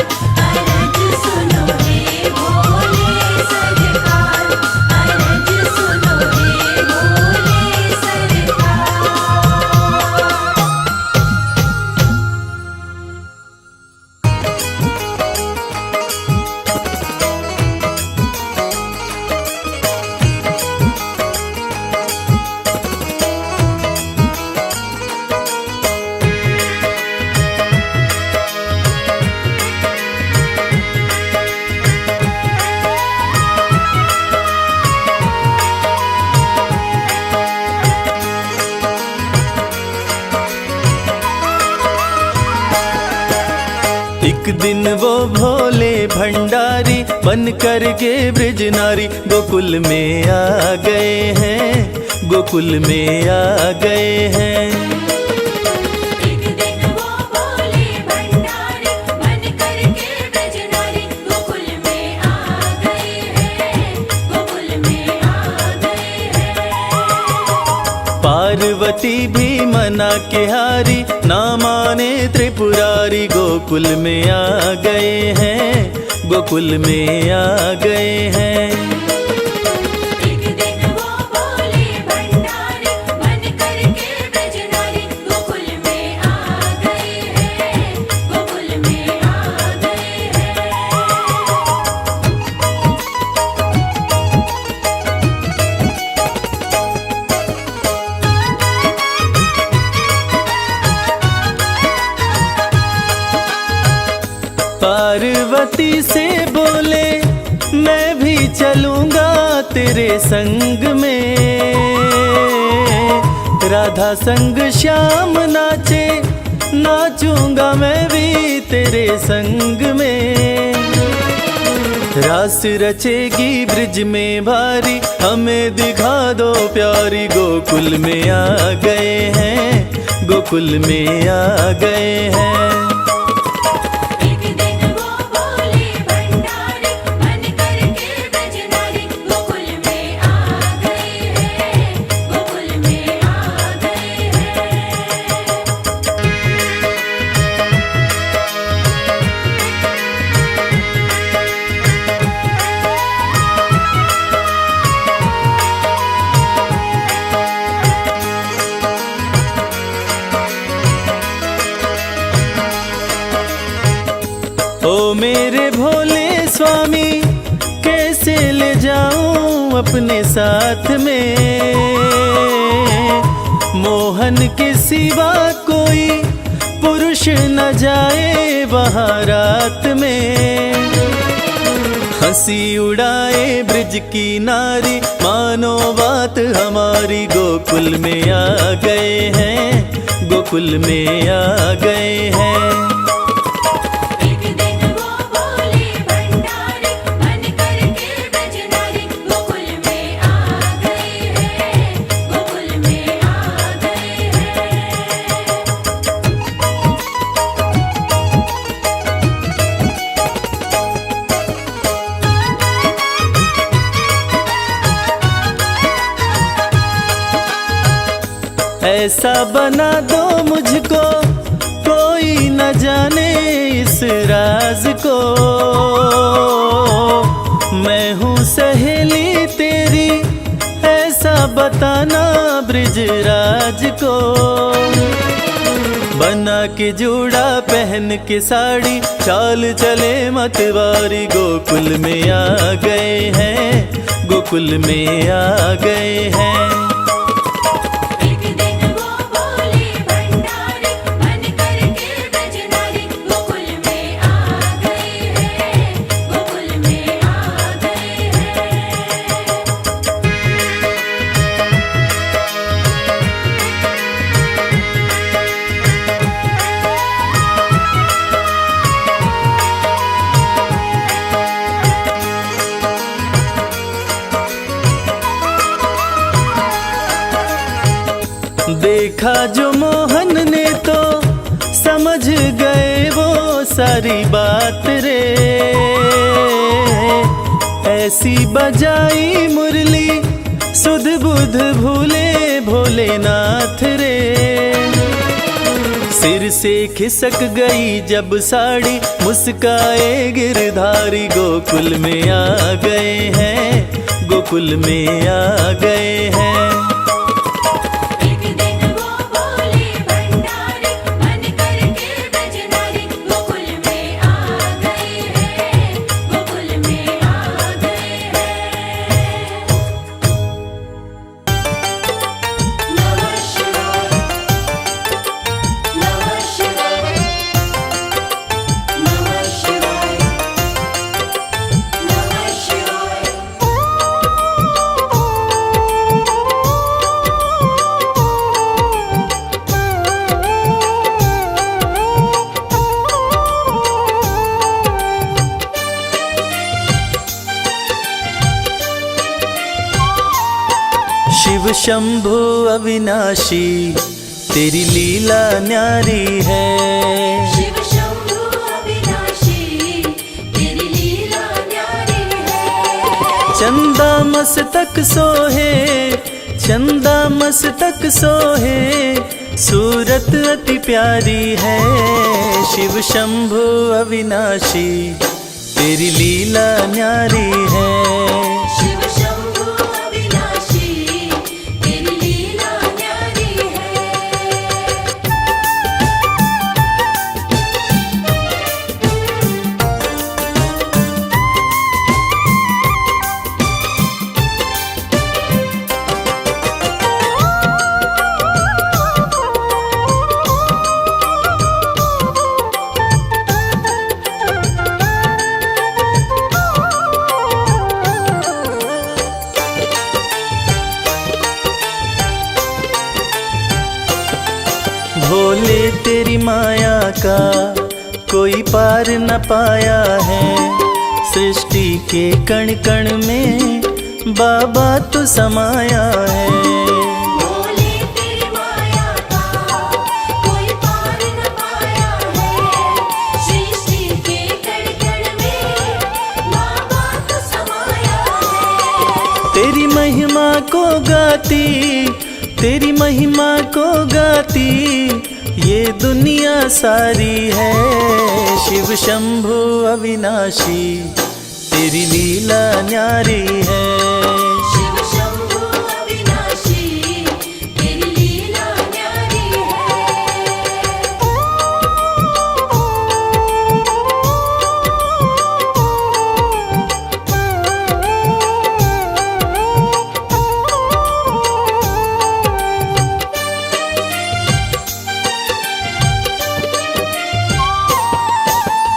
अरज सुनो हे भोले सरकार, अरज सुनो हे भोले सरकार। एक दिन वो भोले भंडारी बन कर के ब्रज नारी गोकुल में आ गए हैं, गोकुल में आ गए हैं। एक दिन वो भोले भंडारी बन कर के ब्रज नारी गोकुल में आ गए हैं, गोकुल में आ गए हैं। पार्वती भी मना के हारी ना माने त्रिपुरारी गोकुल में आ गए हैं, गोकुल में आ गए हैं। एक दिन वो भोले भंडारी बन कर के ब्रज नारी गोकुल में आ गए हैं, गोकुल में आ गए हैं। पार्वती से बोले मैं भी चलूंगा तेरे संग में, राधा संग श्याम नाचे नाचूंगा मैं भी तेरे संग में। रास रचेगी ब्रिज में भारी हमें दिखा दो प्यारी गोकुल में आ गए हैं, गोकुल में आ गए हैं। एक दिन वो भोले भंडारी बन कर के ब्रज नारी गोकुल में आ गए हैं, गोकुल में आ गए हैं। ओ मेरे भोले स्वामी कैसे ले जाऊं अपने साथ में, मोहन के सिवा कोई पुरुष न जाए वहाँ रात में। हंसी उड़ाए ब्रिज की नारी मानो बात हमारी गोकुल में आ गए हैं, गोकुल में आ गए हैं। एक दिन वो भोले भंडारी बन कर के ब्रज नारी गोकुल में आ गए हैं, गोकुल में आ गए हैं। ऐसा बना दो मुझको कोई न जाने इस राज को, मैं हूँ सहेली तेरी ऐसा बताना ब्रिजराज को। बना के जूड़ा पहन के साड़ी चाल चले मतवारी गोकुल में आ गए हैं, गोकुल में आ गए हैं। एक दिन वो भोले भंडारी बन कर के ब्रज नारी गोकुल में आ गए हैं, गोकुल में आ गए हैं। देखा जो मोहन ने तो समझ गए वो सारी बात रे, ऐसी बजाई मुरली सुध बुध भूले भोलेनाथ रे। सिर से खिसक गई जब साड़ी मुस्काए गिरधारी गोकुल में आ गए हैं, गोकुल में आ गए हैं। एक दिन वो भोले भंडारी बन कर के ब्रज नारी गोकुल में आ गए हैं, गोकुल में आ गए हैं। नमः शिवाय, नमः शिवाय, नमः शिवाय, नमः शिवाय। शिव शंभु अविनाशी तेरी लीला न्यारी है। शिव शंभु अविनाशी तेरी लीला न्यारी है। चंदा मस्तक सोहे, चंदा मस्तक सोहे, सूरत अति प्यारी है। शिव शंभु अविनाशी तेरी लीला न्यारी है। शिव शंभु अविनाशी तेरी लीला न्यारी है। भोले तेरी माया का कोई पार न पाया है। सृष्टि के कण कण में बाबा तू समाया है। भोले तेरी माया का कोई पार न पाया है। सृष्टि के कण कण में बाबा तू समाया है। तेरी महिमा को गाती, तेरी महिमा को गाती ये दुनिया सारी है। शिव शंभु अविनाशी तेरी लीला न्यारी है। शिव शंभु अविनाशी तेरी लीला न्यारी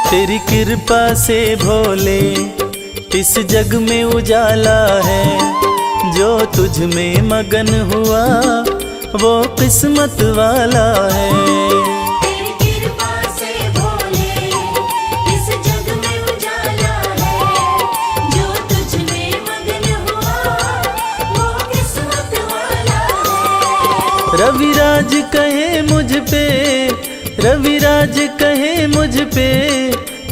तेरी कृपा से भोले इस जग में उजाला है। जो तुझ में मगन हुआ वो किस्मत वाला है। तेरी कृपा से भोले इस जग में उजाला है। जो तुझ में मगन हुआ वो किस्मत वाला है। रविराज कहे मुझ पे, रविराज कहे मुझ पे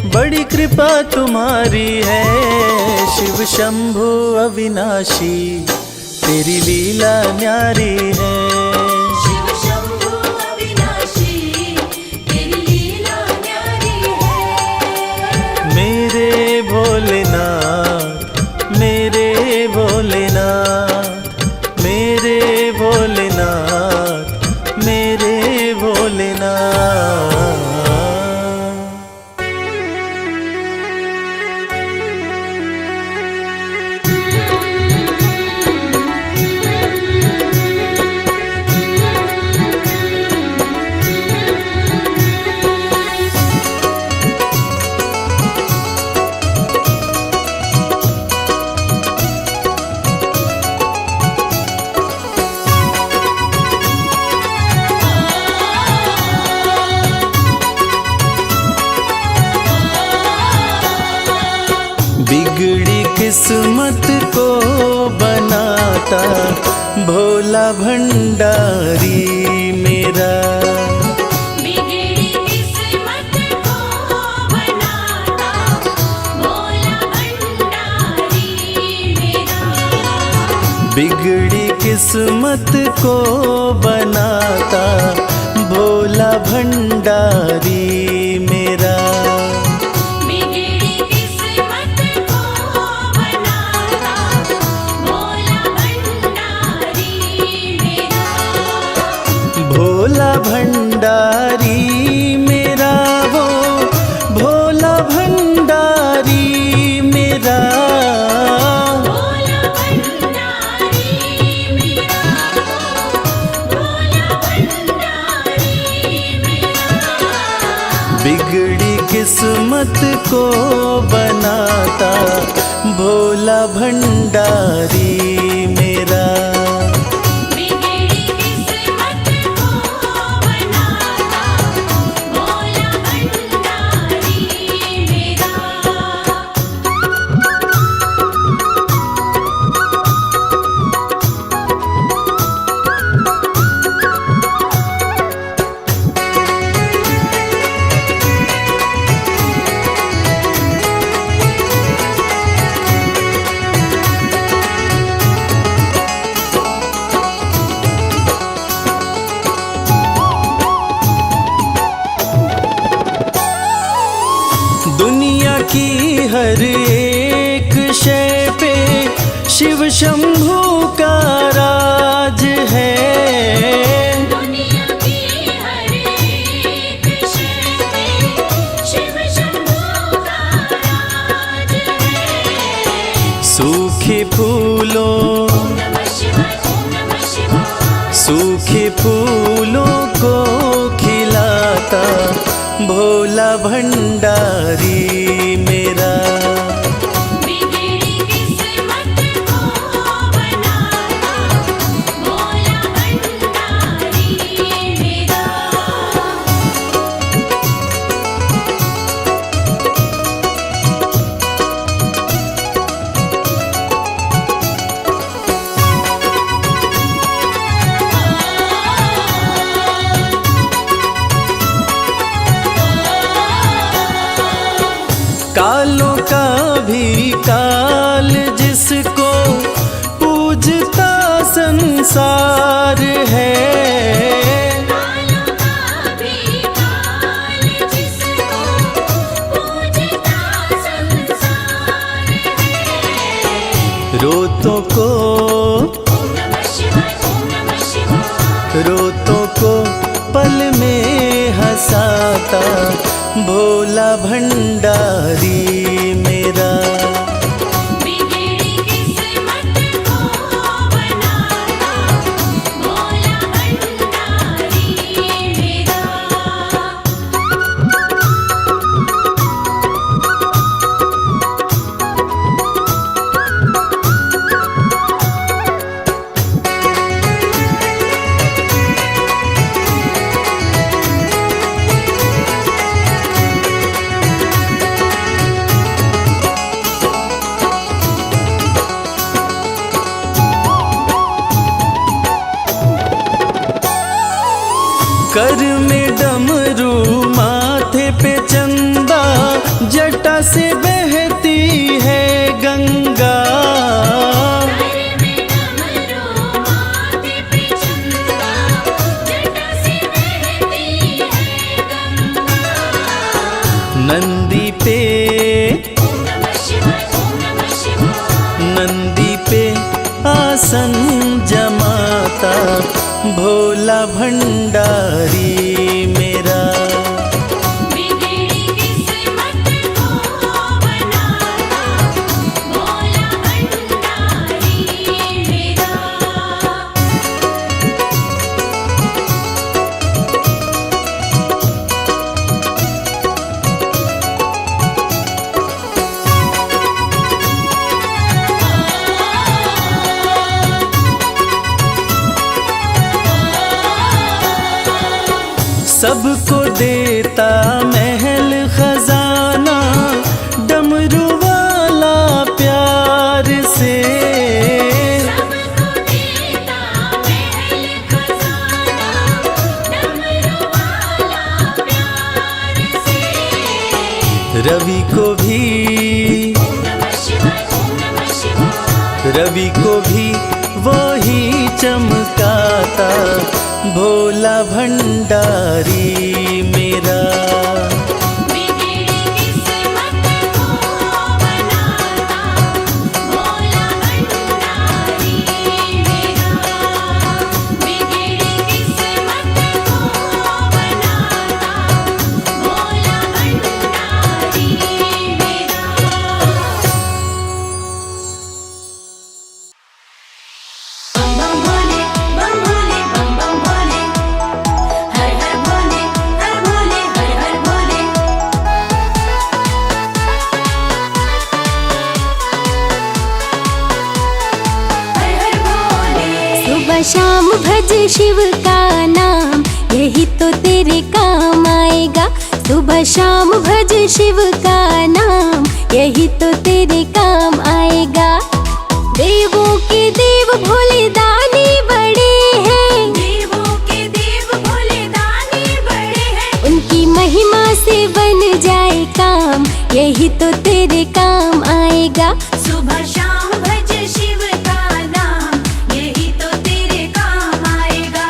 बड़ी कृपा तुम्हारी है। शिव शंभु अविनाशी तेरी लीला न्यारी है। शिव शंभु अविनाशी तेरी लीला न्यारी है। मेरे भोलेनाथ, मेरे भोलेनाथ, मेरे भोलेनाथ, मेरे भोलेनाथ। बिगड़ी किस्मत को बनाता भोला भंडारी मेरा। बिगड़ी किस्मत को बनाता भोला भंडारी मेरा। बिगड़ी किस्मत को बनाता भोला भंडारी मेरा। बिगड़ी किस्मत को बनाता भोला भंडारी मेरा। भोला भंडारी मेरा, वो भोला भंडारी मेरा। भोला भंडारी मेरा। भोला भंडारी मेरा। बिगड़ी किस्मत को बनाता भोला भंडारी मेरा। बिगड़ी किस्मत को बनाता भोला भंडारी मेरा। हर एक शय पे शिव शंभू का राज है। दुनिया की हर एक शय पे शिव शंभू का राज है। सूखे फूलों ओम नमः शिवाय, ओम नमः शिवाय। सूखे फूलों को खिलाता भोला भंडारी मेरा। बिगड़ी किस्मत को बनाता भोला भंडारी मेरा। कालों का भी काल जिसको पूजता संसार है। कालों का भी काल जिसको पूजता संसार है। रोतों को ओम नमः शिवाय, ओम नमः शिवाय। रोतों को पल में हंसाता भोला भंडारी मेरा। बिगड़ी किस्मत को बनाता भोला भंडारी मेरा। कर में डमरू माथे पे चंदा जटा से बहती है गंगा। घर में डमरू माथे पे चंदा जटा से बहती है गंगा। नंदी पे ओम नमः शिवाय, ओम नमः शिवाय। नंदी पे आसन जमाता भोला भंडारी मेरा। बिगड़ी किस्मत को बनाता भोला भंडारी मेरा। सबको देता महल खजाना डमरू वाला प्यार से। सबको देता महल खजाना डमरू वाला प्यार से। रवि को भी ओम नमः शिवाय, ओम नमः शिवाय। रवि को भी वही चमकाता भोला भंडारी मेरा। बिगड़ी किस्मत को बनाता भोला भंडारी मेरा। बिगड़ी किस्मत को बनाता भोला भंडारी मेरा। बम बम भोले, बम भोले, बम बम भोले। हर हर भोले, हर भोले, हर हर भोले। हर हर भोले। सुबह शाम भज शिव का नाम, यही तो तेरे काम आएगा। सुबह शाम भज शिव का नाम, यही तो तेरे काम आएगा। देवों के देव भोले दानी बड़े हैं, देवों के देव भोले दानी बड़े हैं। उनकी महिमा से बन जाए काम, यही तो तेरे काम आएगा। सुबह शाम भज शिव का नाम, यही तो तेरे काम आएगा।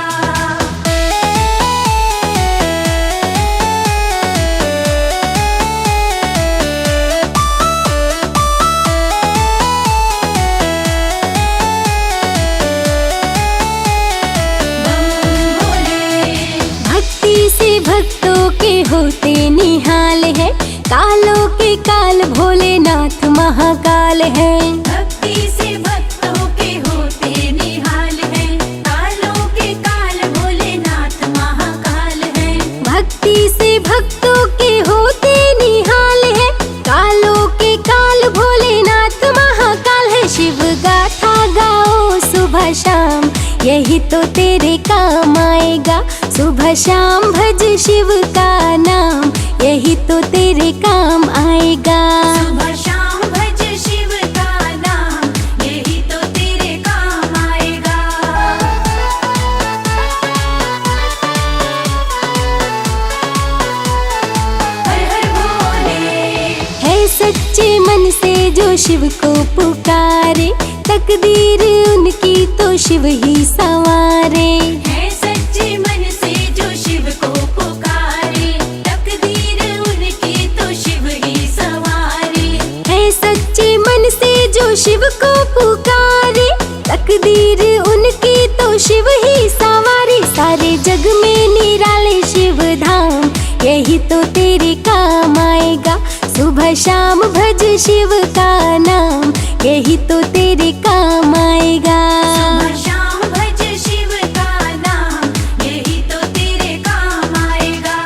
होते निहाल है, कालों के काल भोलेनाथ महाकाल है। भक्ति से भक्तों के होते निहाल है, कालों के काल भोलेनाथ महाकाल है। भक्ति से भक्तों के होते निहाल है, कालों के काल भोलेनाथ महाकाल है। शिव गाथा गाओ सुबह शाम, यही तो तेरे काम आएगा। सुबह शाम भज शिव का नाम, यही तो तेरे काम आएगा। सुबह शाम भज शिव का नाम, यही तो तेरे काम आएगा। हर हर भोले। है सच्चे मन से जो शिव को पुकारे, तकदीर उनकी तो शिव ही संवारे। है सच्चे मन से जो शिव को पुकारे, तकदीर उनकी तो शिव ही संवारे। है सच्चे मन से जो शिव को पुकारे, तकदीर उनकी तो शिव ही संवारे। सारे जग में निराले शिव धाम, यही तो तेरे काम आएगा। सुबह शाम भज शिव का नाम, यही तो तेरे काम आएगा। सुबह शाम भज शिव का नाम, यही तो तेरे काम आएगा।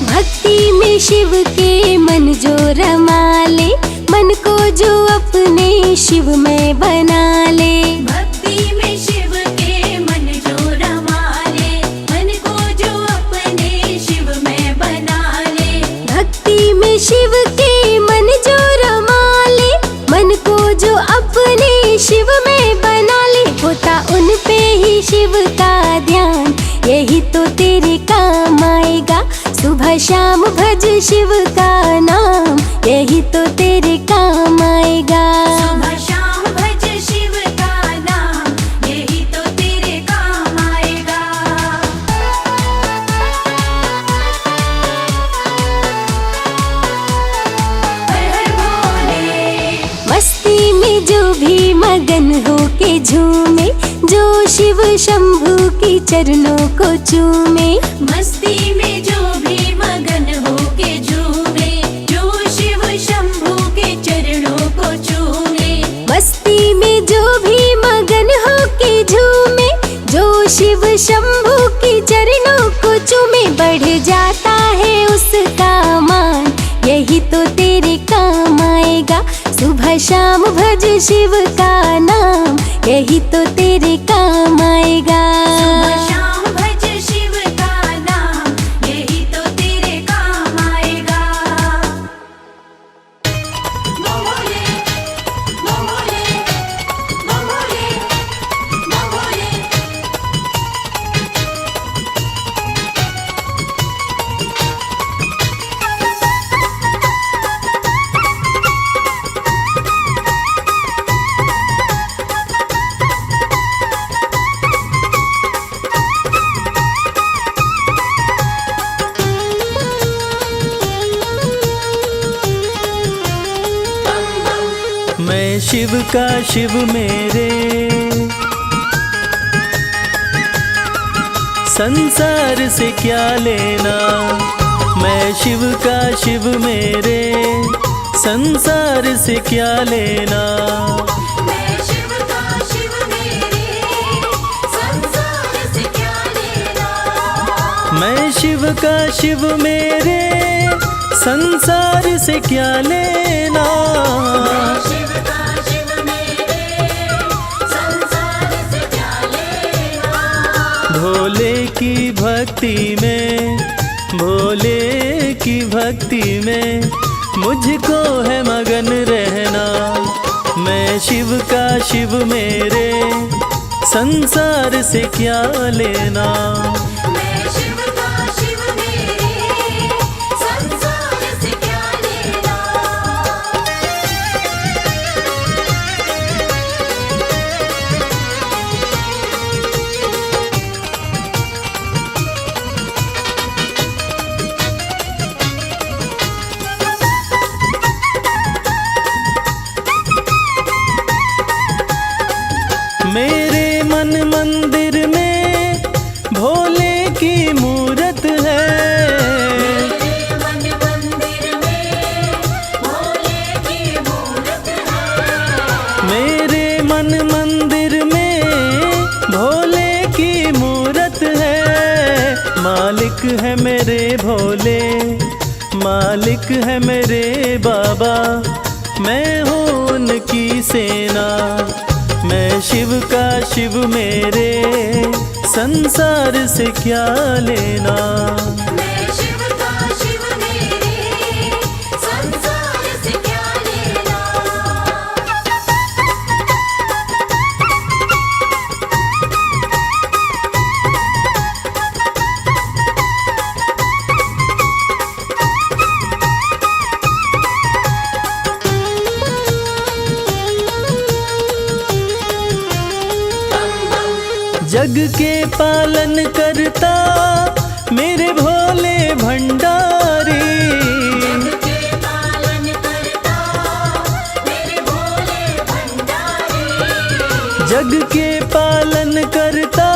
भक्ति में शिव के मन जो रमा ले, मन को जो अपने शिव में बना ले। भक्ति में शिव के मन जो रमा ले, मन को जो अपने शिव में बना ले। भक्ति में शिव के मन जो रमा ले, मन को जो अपने शिव में बना ले। होता उन पे ही शिव का ध्यान, यही तो तेरे काम आएगा। सुबह शाम भज शिव का नाम, यही तो तेरे काम आएगा। सुबह शाम भज शिव का नाम, यही तो तेरे काम आएगा। हर हर भोले। मस्ती में जो भी मगन हो के झूमे, जो शिव शंभू की चरणों को चूमे। मस्ती में जो भी मगन हो के झूमे, जो शिव शंभू के चरणों को चूमे। मस्ती में जो भी मगन हो के झूमे, जो शिव शंभू की चरणों को चूमे। बढ़ जाता है उसका मान, यही तो तेरे काम आएगा। सुबह शाम भज शिव का नाम, यही तो तेरे काम आएगा। सुबह शाम भज शिव का नाम, यही तो तेरे काम आएगा। भोले, भोले, भोले, भोले। मैं शिव का शिव मेरे, संसार से क्या लेना। मैं शिव का शिव मेरे, संसार से क्या लेना। मैं शिव का शिव मेरे, संसार से क्या लेना। मैं शिव का शिव मेरे, संसार से क्या लेना। शिव का शिव मेरे, संसार से क्या लेना। भोले की भक्ति में, भोले की भक्ति में मुझको है मगन रहना। मैं शिव का शिव मेरे, संसार से क्या लेना। मैं शिव का शिव मेरे, संसार से क्या लेना। मालिक है मेरे भोले, मालिक है मेरे बाबा, मैं हूँ उनकी सेना। मैं शिव का शिव मेरे, संसार से क्या लेना। मैं शिव का शिव मेरे, संसार से क्या लेना। जग के पालन करता मेरे भोले भंडारी, जग के पालन करता मेरे भोले भंडारी। जग के पालन करता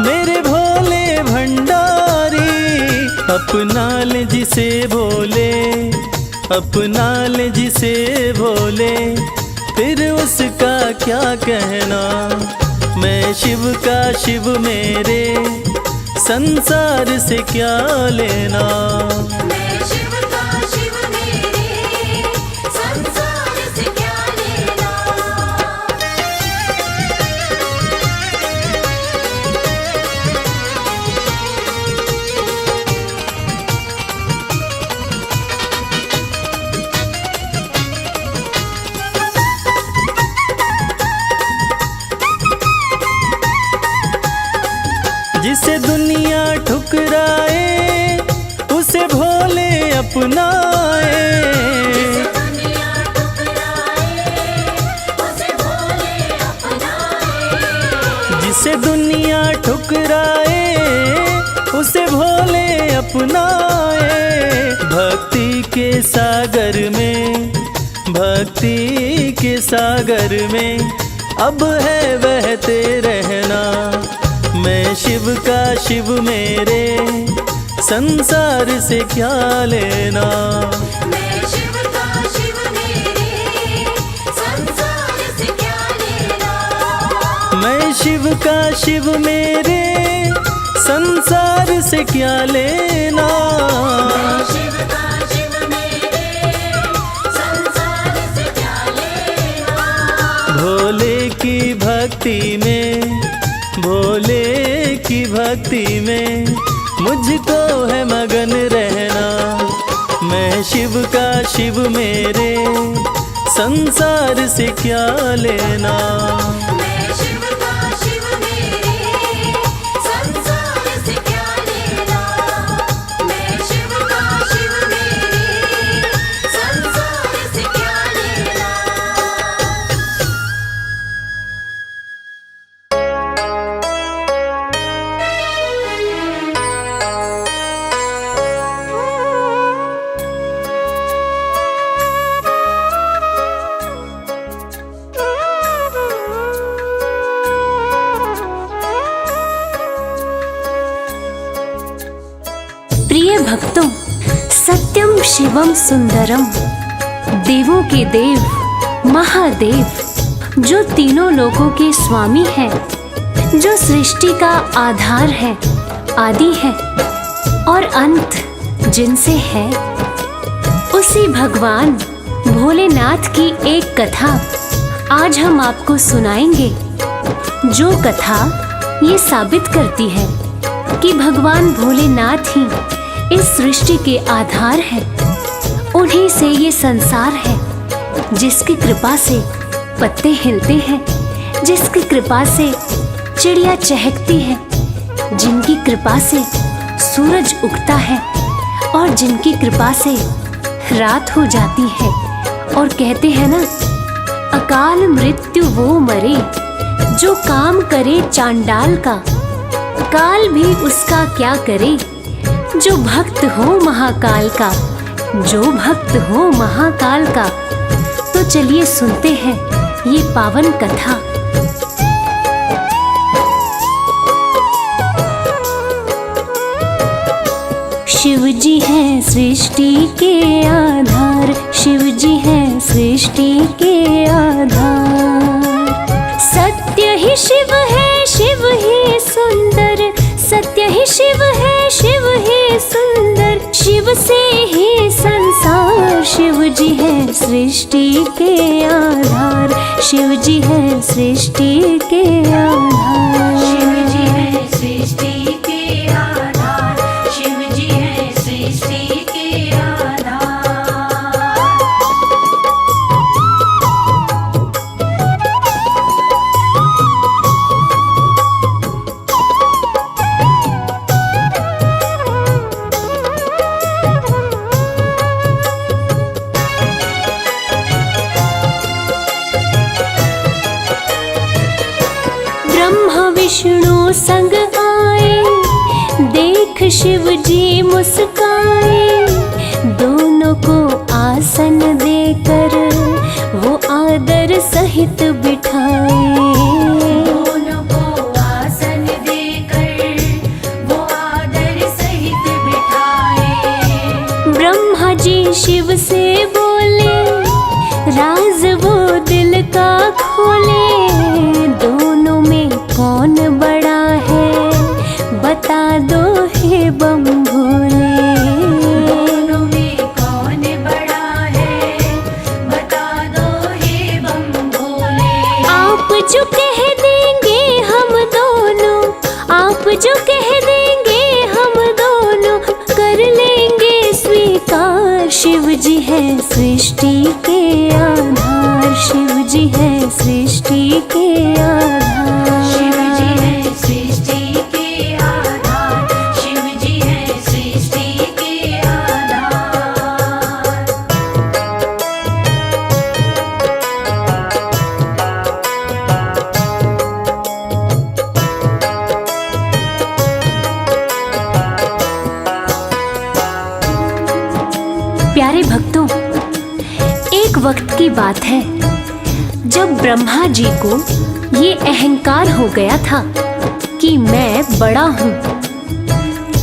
मेरे भोले भंडारी। अपना ले जिसे भोले, अपना ले जिसे भोले, फिर उसका क्या कहना। मैं शिव का शिव मेरे, संसार से क्या लेना। मैं शिव का शिव मेरे, संसार से क्या लेना। जिसे दुनिया ठुकराए उसे भोले अपनाए। दुनिया ठुकराए उसे भोले अपनाए। जिसे दुनिया ठुकराए उसे भोले अपनाए। भक्ति के सागर में, भक्ति के सागर में अब है बहते रहना। मैं शिव का शिव मेरे, संसार से क्या लेना। मैं शिव का शिव मेरे, संसार से क्या लेना। मैं शिव का शिव मेरे, संसार से क्या लेना। मैं शिव का शिव मेरे, संसार से क्या लेना। भोले की भक्ति में, भोले की भक्ति में मुझको है मगन रहना। मैं शिव का शिव मेरे, संसार से क्या लेना। मैं शिव का शिव मेरे, संसार से क्या लेना। मैं शिव का शिव मेरे, संसार से क्या लेना। प्रिय भक्तों, सत्यम शिवम सुंदरम, देवों के देव महादेव, जो तीनों लोकों के स्वामी हैं, जो सृष्टि का आधार है, आदि है और अंत जिनसे है, उसी भगवान भोलेनाथ की एक कथा आज हम आपको सुनाएंगे, जो कथा ये साबित करती है कि भगवान भोलेनाथ ही इस सृष्टि के आधार है। उन्हीं से ये संसार है, जिसकी कृपा से पत्ते हिलते हैं, जिसकी कृपा से चिड़िया चहकती है, जिनकी कृपा से सूरज उगता है और जिनकी कृपा से रात हो जाती है। और कहते हैं ना, अकाल मृत्यु वो मरे जो काम करे चांडाल का, काल भी उसका क्या करे जो भक्त हो महाकाल का, जो भक्त हो महाकाल का। तो चलिए सुनते हैं ये पावन कथा। शिव जी हैं सृष्टि के आधार, शिव जी हैं सृष्टि के आधार। सत्य ही शिव है, शिव ही सुंदर, सत्य ही शिव है, शिव से ही संसार, शिव जी है सृष्टि के आधार, शिव जी है सृष्टि के आधार। शिव जी है सृष्टि के आधार, शिव जी है सृष्टि के आधार। ब्रह्मा विष्णु संग आए, देख शिव जी मुस्काए, दोनों को आसन देकर वो आदर सहित बिठाए। दोनों को आसन देकर वो आदर सहित बिठाए। ब्रह्मा जी शिव से बोले, राज वो दिल का खोले, दोनों में कौन बड़ा है, बता दो हे बम भोले। दोनों में कौन बड़ा है, बता दो हे बम भोले। आप जो कह देंगे हम दोनों, आप जो कह देंगे हम दोनों, कर लेंगे स्वीकार। शिव जी है सृष्टि के आधार, शिव जी है सृष्टि के आधार। शिव जी है सृष्टि के आधार, शिव जी है सृष्टि के आधार। प्यारे भक्तों, एक वक्त की बात है जब ब्रह्मा जी को ये अहंकार हो गया था कि मैं बड़ा हूँ।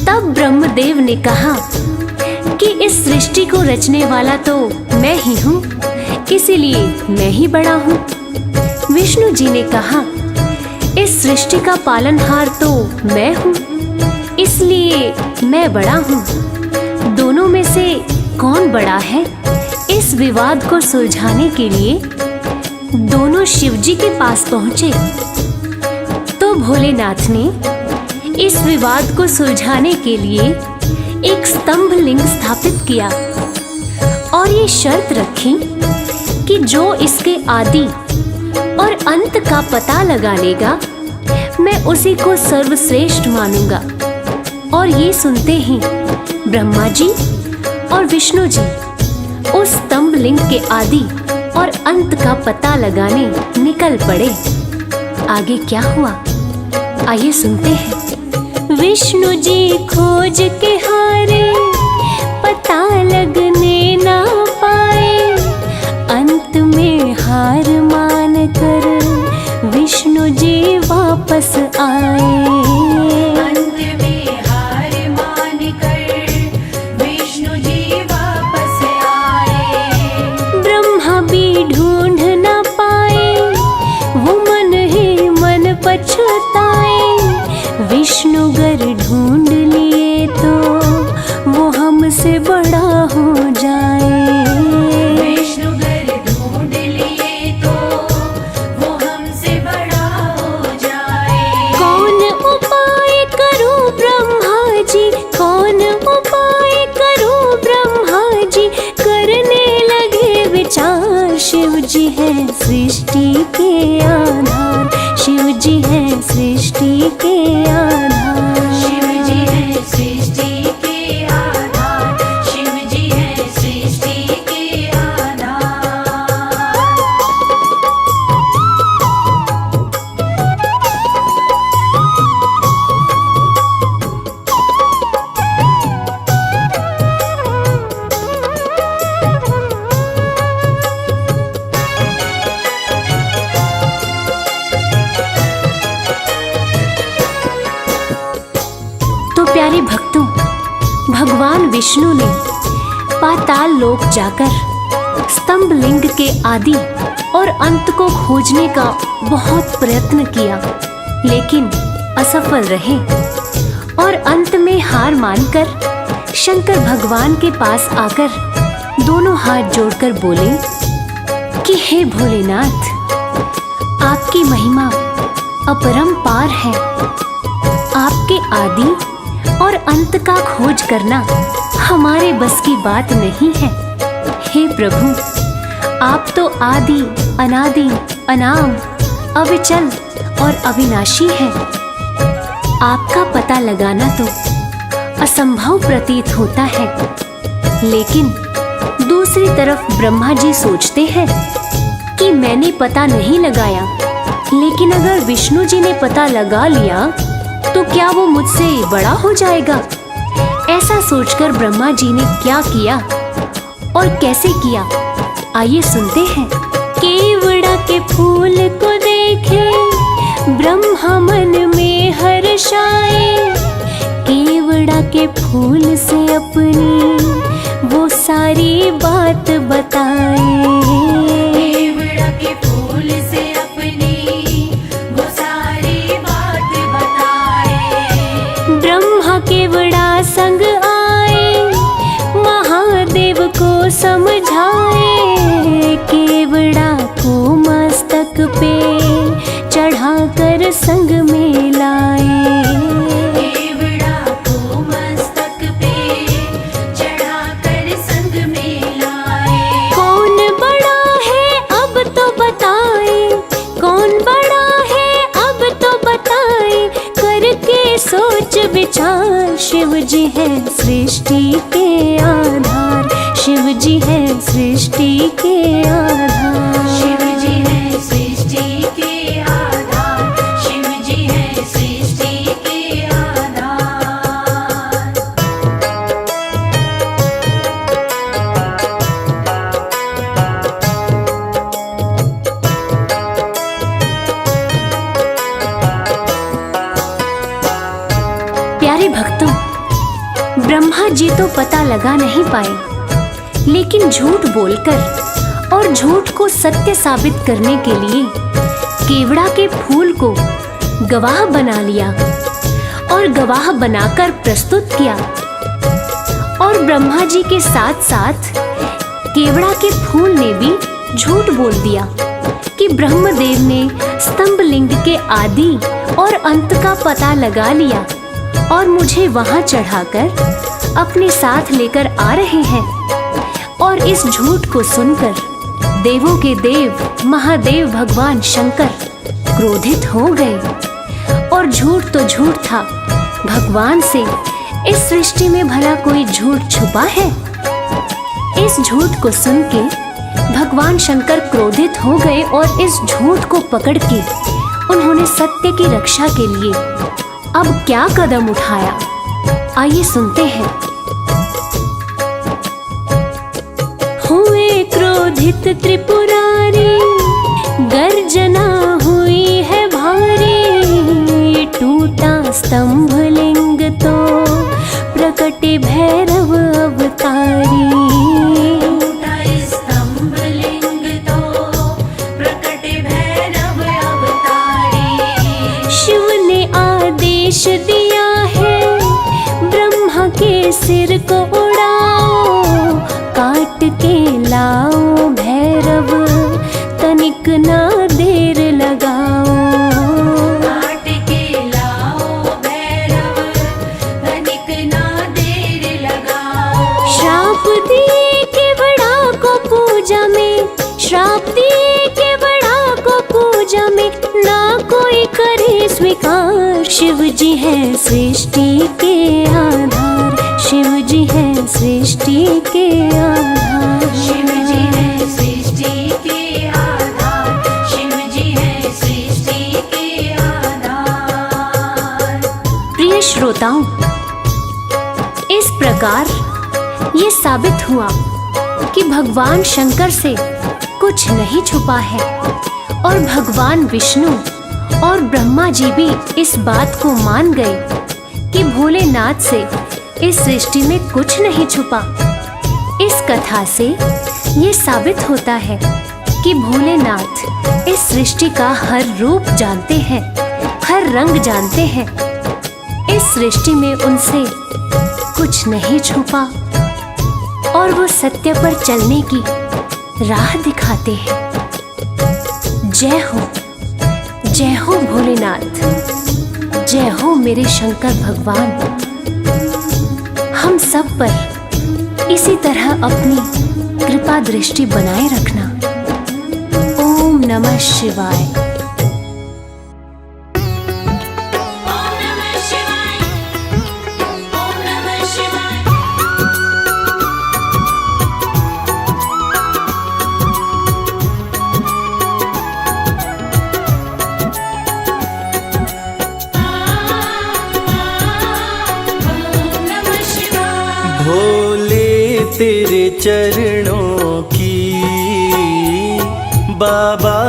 तब ब्रह्मदेव ने कहा कि इस सृष्टि को रचने वाला तो मैं ही हूँ, इसीलिए मैं ही बड़ा हूँ। विष्णु जी ने कहा इस सृष्टि का पालनहार तो मैं हूँ, इसलिए मैं बड़ा हूँ। दोनों में से कौन बड़ा है, इस विवाद को सुलझाने के लिए दोनों शिवजी के पास पहुंचे। तो भोलेनाथ ने इस विवाद को सुलझाने के लिए एक स्तंभ लिंग स्थापित किया और ये शर्त रखी कि जो इसके आदि और अंत का पता लगा लेगा, मैं उसी को सर्वश्रेष्ठ मानूंगा। और ये सुनते ही ब्रह्मा जी और विष्णु जी उस स्तंभ लिंग के आदि और अंत का पता लगाने निकल पड़े। आगे क्या हुआ, आइए सुनते हैं। विष्णु जी खोज के हारे, पता लगने ना पाए, अंत में हार मान कर विष्णु जी वापस आए। अंत में हार मान कर विष्णु जी वापस आए। ब्रह्मा भी ढूंढ ना पाए, वो मन ही मन पछताए। विष्णु गर ढूंढ लिए तो वो हमसे बड़ा हो जाए। विष्णु गर ढूंढ लिए तो वो हमसे बड़ा हो जाए। कौन उपाय करूं ब्रह्मा जी, कौन उपाय करूं ब्रह्मा जी, करने लगे विचार। शिव जी है सृष्टि के आधार, शिव जी है सृष्टि के आधार। शिव जी है सृष्टि के आधार, शिव जी है सृष्टि के आधार। तो प्यारे भक्तों, भगवान विष्णु ने पाताल लोक जाकर स्तंभ लिंग के आदि और अंत को खोजने का बहुत प्रयत्न किया, लेकिन असफल रहे और अंत में हार मानकर शंकर भगवान के पास आकर दोनों हाथ जोड़कर बोले कि हे भोलेनाथ, आपकी महिमा अपरंपार है। आपके आदि और अंत का खोज करना हमारे बस की बात नहीं है। हे प्रभु, आप तो आदि अनादि अनाम अविचल और अविनाशी हैं। आपका पता लगाना तो असंभव प्रतीत होता है, लेकिन दूसरी तरफ ब्रह्मा जी सोचते हैं कि मैंने पता नहीं लगाया, लेकिन अगर विष्णु जी ने पता लगा लिया तो क्या वो मुझसे बड़ा हो जाएगा। ऐसा सोचकर ब्रह्मा जी ने क्या किया और कैसे किया, आइए सुनते हैं। केवड़ा के फूल को देखे ब्रह्मा मन में हर्षाए, केवड़ा के फूल से अपनी वो सारी बात बताए। केवड़ा के फूल से अपनी वो सारी बात बताए। ब्रह्मा केवड़ा संग आए, महादेव को समझाए, केवड़ा को मस्तक पे चढ़ाकर संग में लाए। केवड़ा को मस्तक पे चढ़ाकर संग में लाए। कौन बड़ा है अब तो बताए, कौन बड़ा है अब तो बताए, करके सोच विचार। शिव जी है सृष्टि के आधार, शिव जी है सृष्टि के आधार। शिव जी है सृष्टि के आधार, शिव जी है सृष्टि के आधार। प्यारे भक्तों, ब्रह्मा जी तो पता लगा नहीं पाए, लेकिन झूठ बोलकर और झूठ को सत्य साबित करने के लिए केवड़ा के फूल को गवाह बना लिया और गवाह बनाकर प्रस्तुत किया। और ब्रह्मा जी के साथ साथ केवड़ा के फूल ने भी झूठ बोल दिया कि ब्रह्मदेव ने स्तंभ लिंग के आदि और अंत का पता लगा लिया और मुझे वहां चढ़ाकर अपने साथ लेकर आ रहे हैं। और इस झूठ को सुनकर देवों के देव महादेव भगवान शंकर क्रोधित हो गए। और झूठ तो झूठ था, भगवान से इस सृष्टि में भला कोई झूठ छुपा है। इस झूठ को सुन के भगवान शंकर क्रोधित हो गए और इस झूठ को पकड़ के उन्होंने सत्य की रक्षा के लिए अब क्या कदम उठाया, आइए सुनते हैं। हुए क्रोधित त्रिपुरारी, गर्जना हुई है भारी, टूटा स्तंभ लिंग तो प्रकटे भैरव अवतारी। टूटा स्तंभ लिंग तो प्रकटे भैरव अवतारी। शिव ने आदेश दिया है ब्रह्मा के सिर को उड़ाओ, काट के लाओ भैरव तनिक ना देर लगाओ। काट के लाओ भैरव तनिक ना देर लगाओ। श्राप दिए केवड़ा को पूजा में, श्राप दिए केवड़ा को पूजा में, ना कोई करे स्वीकार। शिव जी है सृष्टि के आधार, शिव जी है सृष्टि के आधार। शिव जी है सृष्टि के आधार, शिव जी है सृष्टि के आधार। प्रिय श्रोताओं, इस प्रकार ये साबित हुआ कि भगवान शंकर से कुछ नहीं छुपा है और भगवान विष्णु और ब्रह्मा जी भी इस बात को मान गए कि भोलेनाथ से इस सृष्टि में कुछ नहीं छुपा। इस कथा से ये साबित होता है कि भोलेनाथ इस सृष्टि का हर रूप जानते हैं, हर रंग जानते हैं। इस सृष्टि में उनसे कुछ नहीं छुपा और वो सत्य पर चलने की राह दिखाते हैं। जय हो भोलेनाथ, जय हो मेरे शंकर भगवान। हम सब पर इसी तरह अपनी कृपा दृष्टि बनाए रखना। ओम नमः शिवाय। ओम नमः शिवाय, ओम नमः शिवाय। ओम नमः शिवाय। भोले तेरे चरणों की, बाबा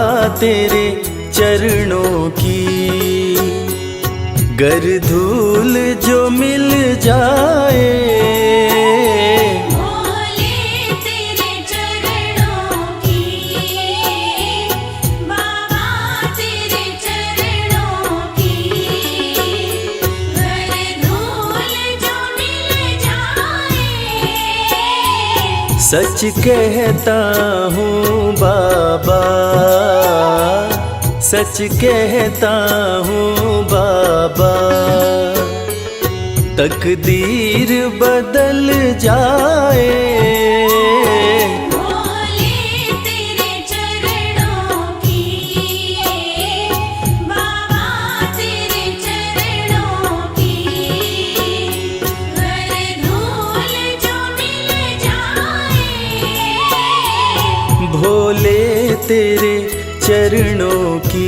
तेरे चरणों की, गर धूल जो मिल जाए, भोले तेरे चरणों की, बाबा तेरे चरणों की, गर धूल जो मिल जाए। सच कहता हूँ बाबा, सच कहता हूँ बाबा, तकदीर बदल जाए। भोले तेरे चरणों की, बाबा तेरे चरणों की, गर धूल जो मिल जाए। भोले तेरे चरणों की।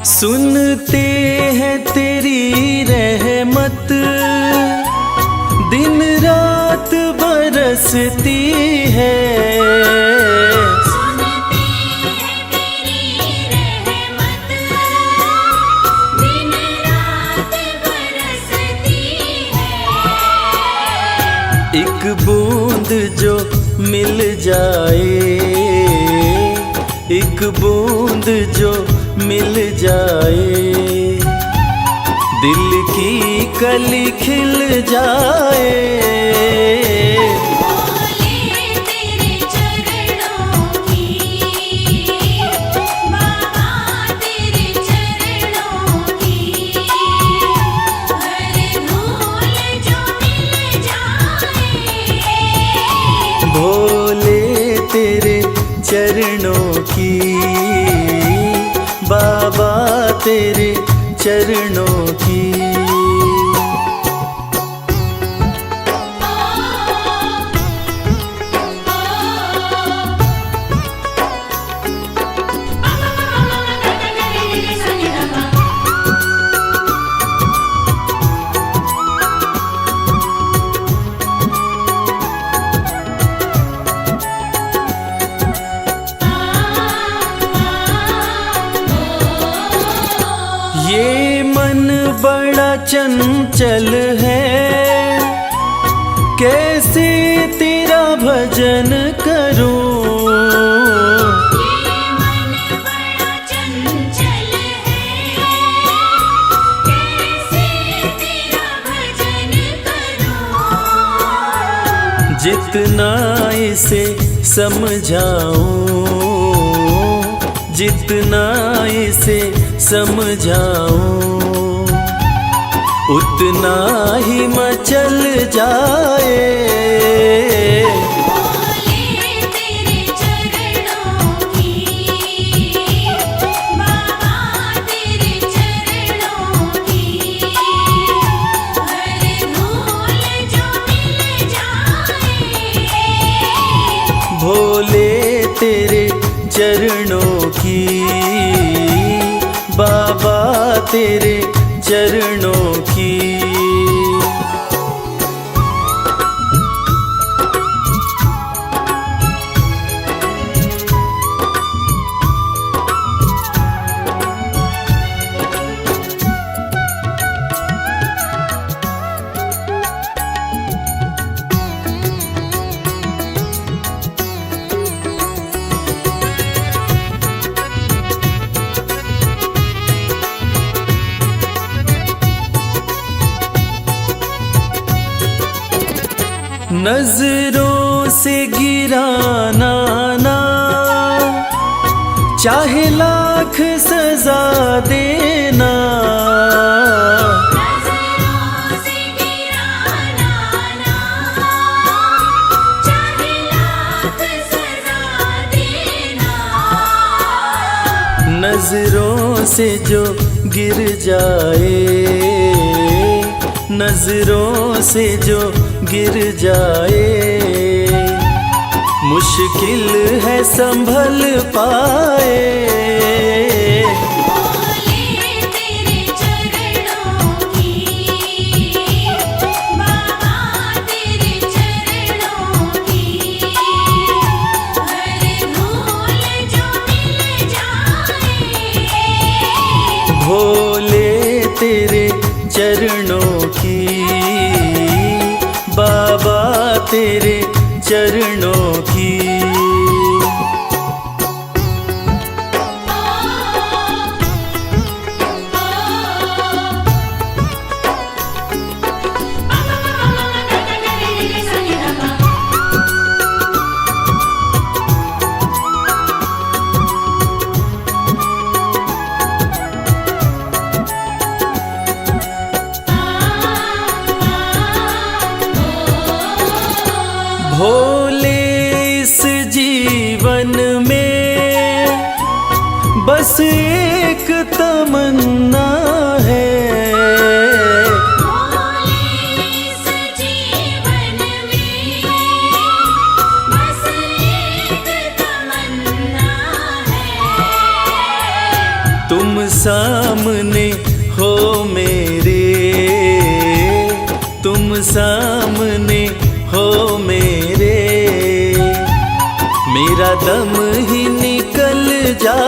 सुनते हैं तेरी रहमत, दिन रात बरसती है। सुनते हैं तेरी रहमत, दिन रात बरसती है। एक बूंद जो मिल जाए, एक बूंद जो मिल जाए, दिल की कली खिल जाए। भोले तेरे चरणों की, बाबा तेरे चरणों की, गर धूल जो मिल जाए। भोले तेरे चरणों की, बाबा तेरे चरणों की, गर धूल जो मिल जाए। भोले तेरे चरणों की, बाबा तेरे चरणों की, गर धूल जो मिल जाए। भोले तेरे चरणों की, बाबा तेरे चरणों की, गर धूल जो मिल जाए। भोले तेरे चरणों की, बाबा तेरे चरणों की, गर धूल जो मिल जाए। भोले तेरे चरणों की। ये मन बड़ा चंचल है, कैसे तेरा भजन करूं। ये मन बड़ा चंचल है, कैसे तेरा भजन करूं। जितना इसे समझाऊं, जितना इसे समझाऊं, उतना ही मचल जाए। भोले तेरे चरणों की, बाबा तेरे चरणों की, गर धूल जो मिल जाए। भोले तेरे चरणों की, बाबा तेरे चरणों की। नजरों से गिराना ना, चाहे लाख सजा देना। नज़रों से गिराना ना, चाहे लाख सजा देना। नजरों से जो गिर जाए, नजरों से जो गिर जाए, मुश्किल है संभल पाए। भोले तेरे चरणों की, बाबा तेरे चरणों की, हर भूल जो मिल जाए। भोले तेरे चरणों की, बाबा तेरे चरणों की। भोले इस जीवन में बस एक तमन्ना है। भोले इस जीवन में बस एक तमन्ना है। तुम सामने हो मेरे, तुम सामने हो मेरे, मेरा दम ही निकल जा